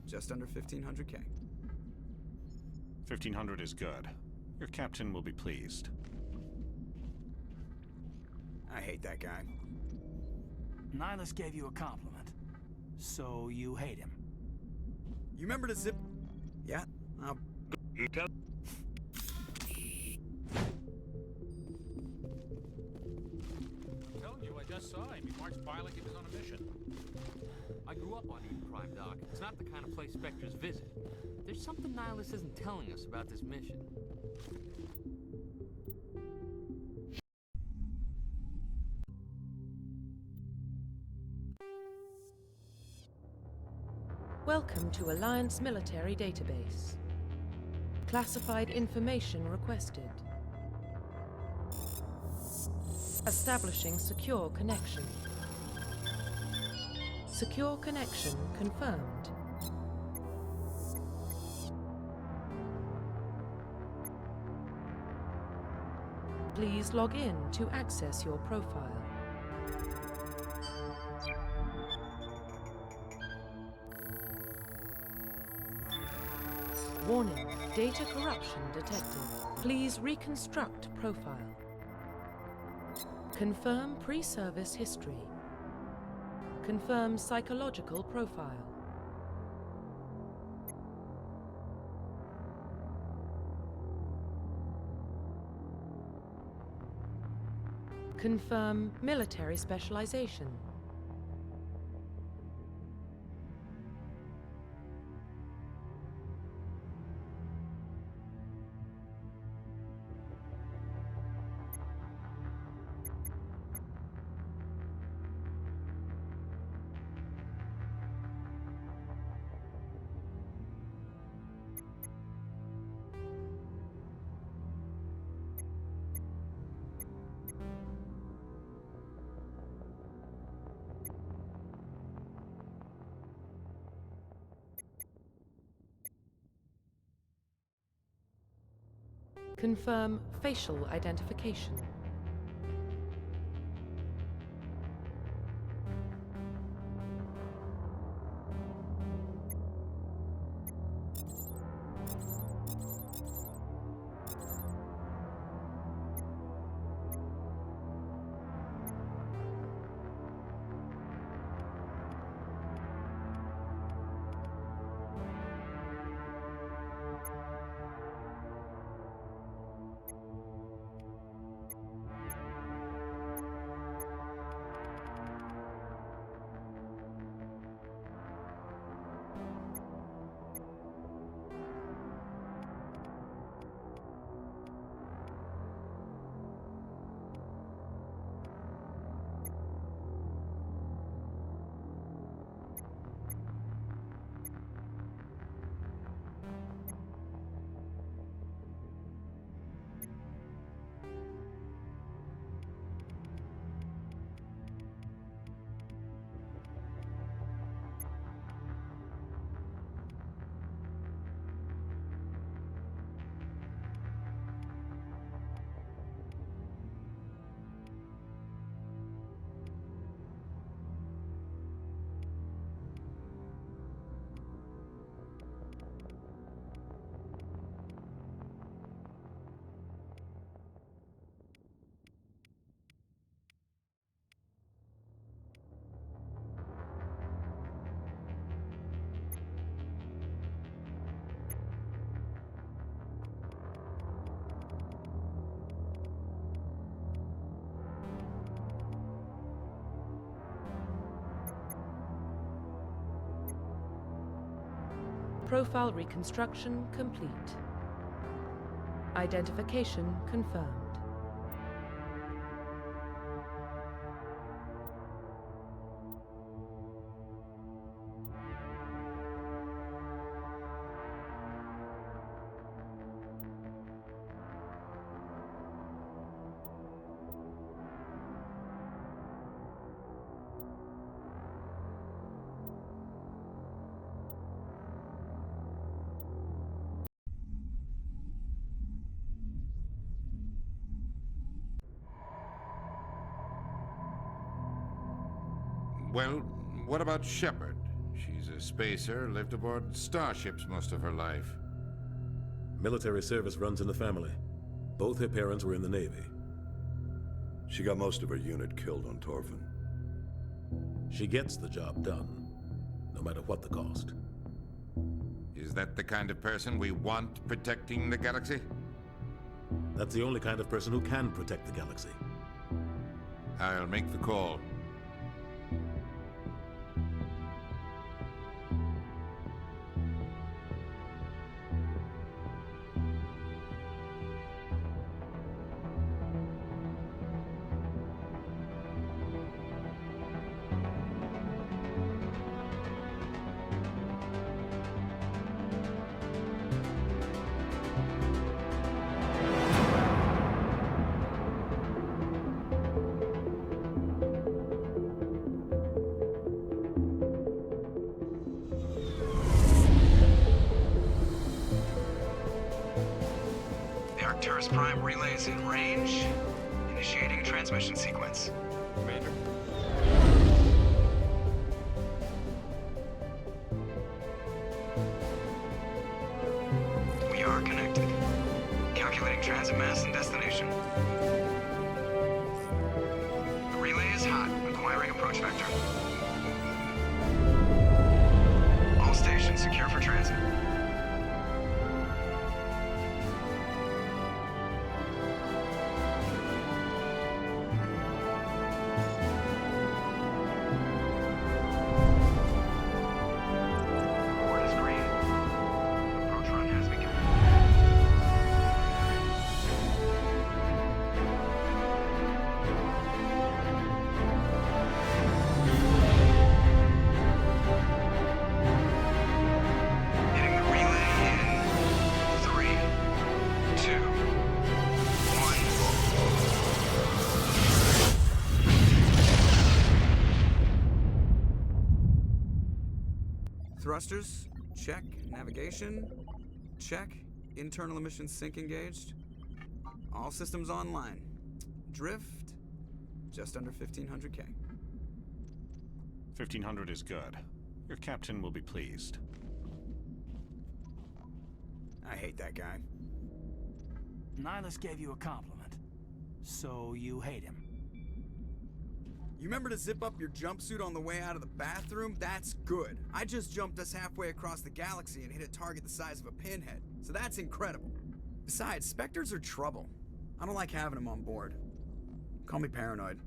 just under 1500K. 1500 is good. Your captain will be pleased. I hate that guy. Nihilus gave you a compliment. So you hate him. You remember to zip... Yeah, I'll... I told you, I just saw him. He marched by like he was on a mission. I grew up on Eden Prime, Doc. It's not the kind of place Spectres visit. There's something Nihilus isn't telling us about this mission. Welcome to Alliance Military Database. Classified information requested. Establishing secure connection. Secure connection confirmed. Please log in to access your profile. Warning, data corruption detected. Please reconstruct profile. Confirm pre-service history. Confirm psychological profile. Confirm military specialization. Confirm facial identification. Profile reconstruction complete. Identification confirmed. Well, what about Shepard? She's a spacer, lived aboard starships most of her life. Military service runs in the family. Both her parents were in the Navy. She got most of her unit killed on Torfin. She gets the job done, no matter what the cost. Is that the kind of person we want protecting the galaxy? That's the only kind of person who can protect the galaxy. I'll make the call. Arcturus Prime relay is in range. Initiating transmission sequence. Commander. We are connected. Calculating transit mass and destination. The relay is hot, acquiring approach vector. All stations secure for transit. Thrusters, check. Navigation, check. Internal emissions sync engaged. All systems online. Drift, just under 1500K. 1500 is good. Your captain will be pleased. I hate that guy. Nihilus gave you a compliment, so you hate him. You remember to zip up your jumpsuit on the way out of the bathroom? That's good. I just jumped us halfway across the galaxy and hit a target the size of a pinhead, so that's incredible. Besides, Spectres are trouble. I don't like having them on board. Call me paranoid.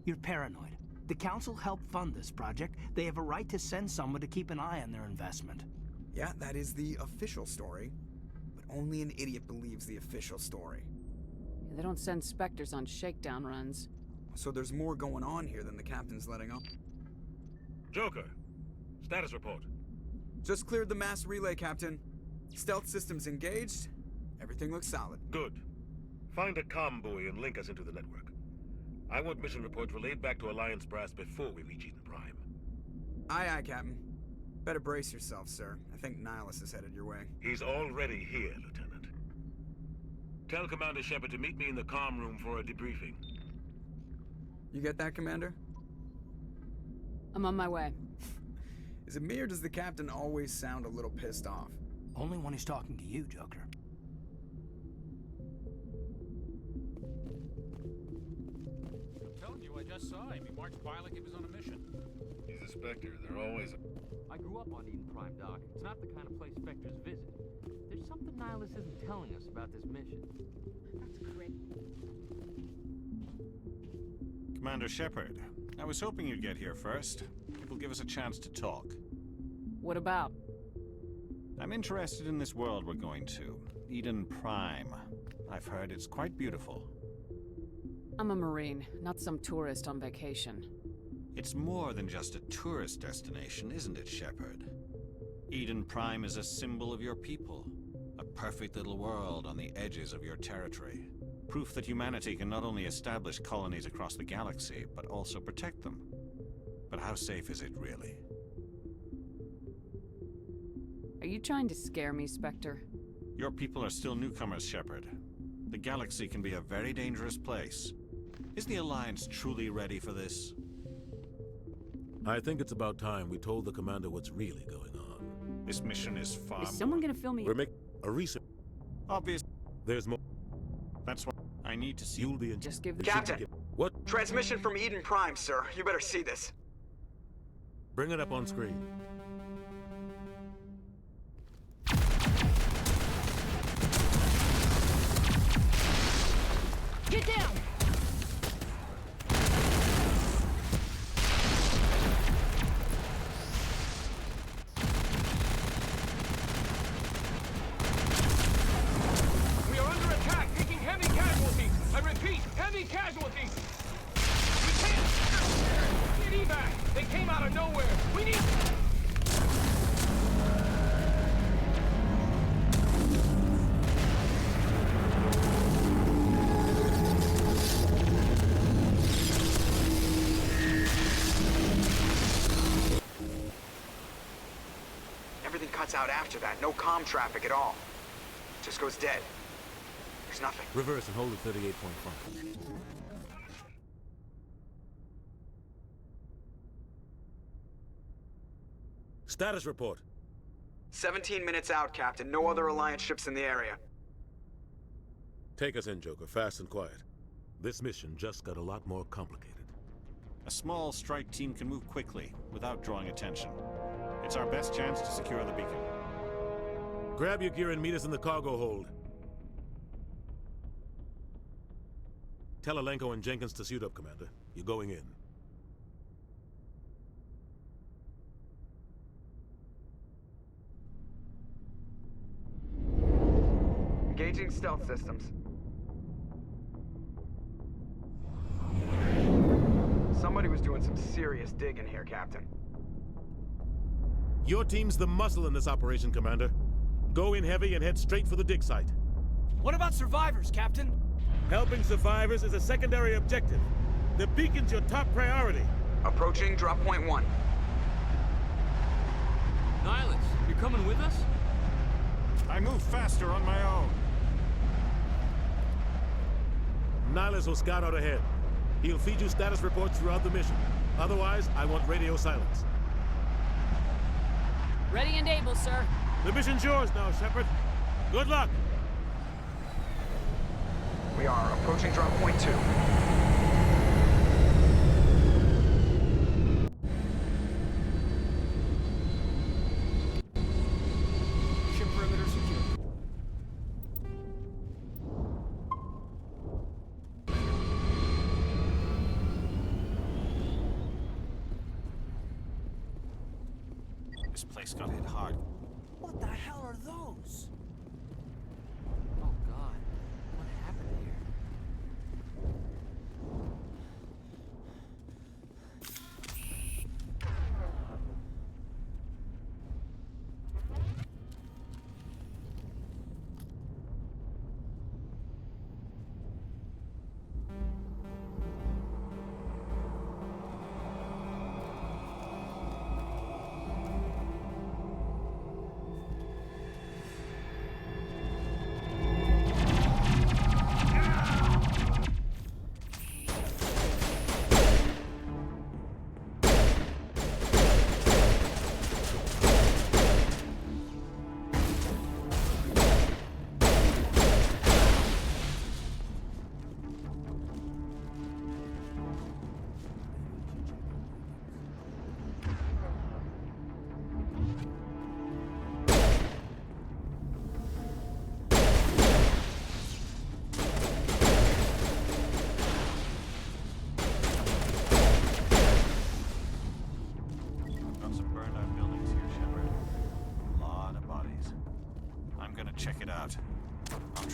You're paranoid. The Council helped fund this project. They have a right to send someone to keep an eye on their investment. Yeah, that is the official story. But only an idiot believes the official story. They don't send Spectres on shakedown runs. So there's more going on here than the captain's letting on. Joker, status report. Just cleared the mass relay, Captain. Stealth systems engaged. Everything looks solid. Good. Find a comm buoy and link us into the network. I want mission reports relayed back to Alliance Brass before we reach Eden Prime. Aye, aye, Captain. Better brace yourself, sir. I think Nihilus is headed your way. He's already here, Lieutenant. Tell Commander Shepard to meet me in the comm room for a debriefing. You get that, Commander? I'm on my way. Is it me or does the captain always sound a little pissed off? Only when he's talking to you, Joker. I'm telling you, I just saw him. He marched by like he was on a mission. He's a Spectre. They're always I grew up on Eden Prime, Doc. It's not the kind of place Spectres visit. There's something Nihilus isn't telling us about this mission. That's great. Commander Shepard, I was hoping you'd get here first. It will give us a chance to talk. What about? I'm interested in this world we're going to. Eden Prime. I've heard it's quite beautiful. I'm a Marine, not some tourist on vacation. It's more than just a tourist destination, isn't it, Shepard? Eden Prime is a symbol of your people. A perfect little world on the edges of your territory. Proof that humanity can not only establish colonies across the galaxy, but also protect them. But how safe is it, really? Are you trying to scare me, Spectre? Your people are still newcomers, Shepard. The galaxy can be a very dangerous place. Is the Alliance truly ready for this? I think it's about time we told the commander what's really going on. This mission is far Is someone gonna fill me? We're making a research. Obvious. There's more. That's what I need to see. You'll be in. Just give the Captain! What? Transmission from Eden Prime, sir. You better see this. Bring it up on screen. Get down! We are under attack, taking heavy casualties. I repeat, heavy casualties. We can't get evac. They came out of nowhere. We need. Everything cuts out after that. No comm traffic at all. Just goes dead. There's nothing. Reverse and hold at 38.5. Status report. 17 minutes out, Captain. No other Alliance ships in the area. Take us in, Joker, fast and quiet. This mission just got a lot more complicated. A small strike team can move quickly, without drawing attention. It's our best chance to secure the beacon. Grab your gear and meet us in the cargo hold. Tell Alenko and Jenkins to suit up, Commander. You're going in. Engaging stealth systems. Somebody was doing some serious digging here, Captain. Your team's the muscle in this operation, Commander. Go in heavy and head straight for the dig site. What about survivors, Captain? Helping survivors is a secondary objective. The beacon's your top priority. Approaching drop point 1. Nihilus, you're coming with us? I move faster on my own. Nihilus will scout out ahead. He'll feed you status reports throughout the mission. Otherwise, I want radio silence. Ready and able, sir. The mission's yours now, Shepard. Good luck! We are approaching drop point 2. Ship perimeter secure. This place got hit hard. What the hell are those? Oh God, what happened here?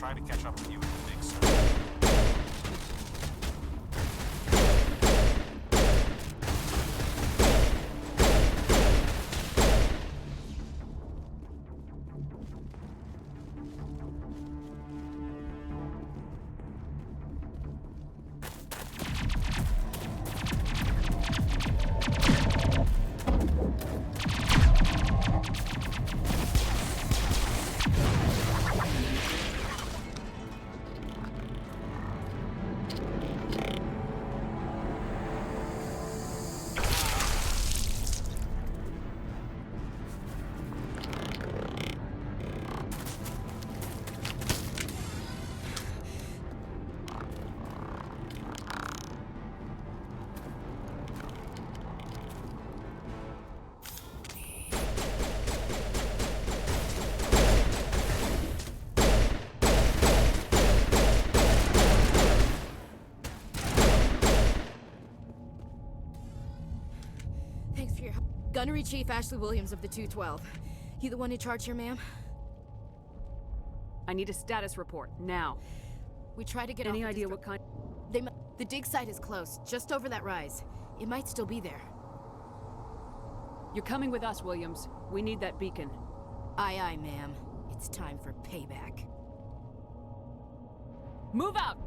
try to catch up with you in the big circle. Thanks for your help. Gunnery Chief Ashley Williams of the 212. You the one in charge here, ma'am? I need a status report, now. We tried to get Any idea what kind? The dig site is close, just over that rise. It might still be there. You're coming with us, Williams. We need that beacon. Aye, aye, ma'am. It's time for payback. Move out!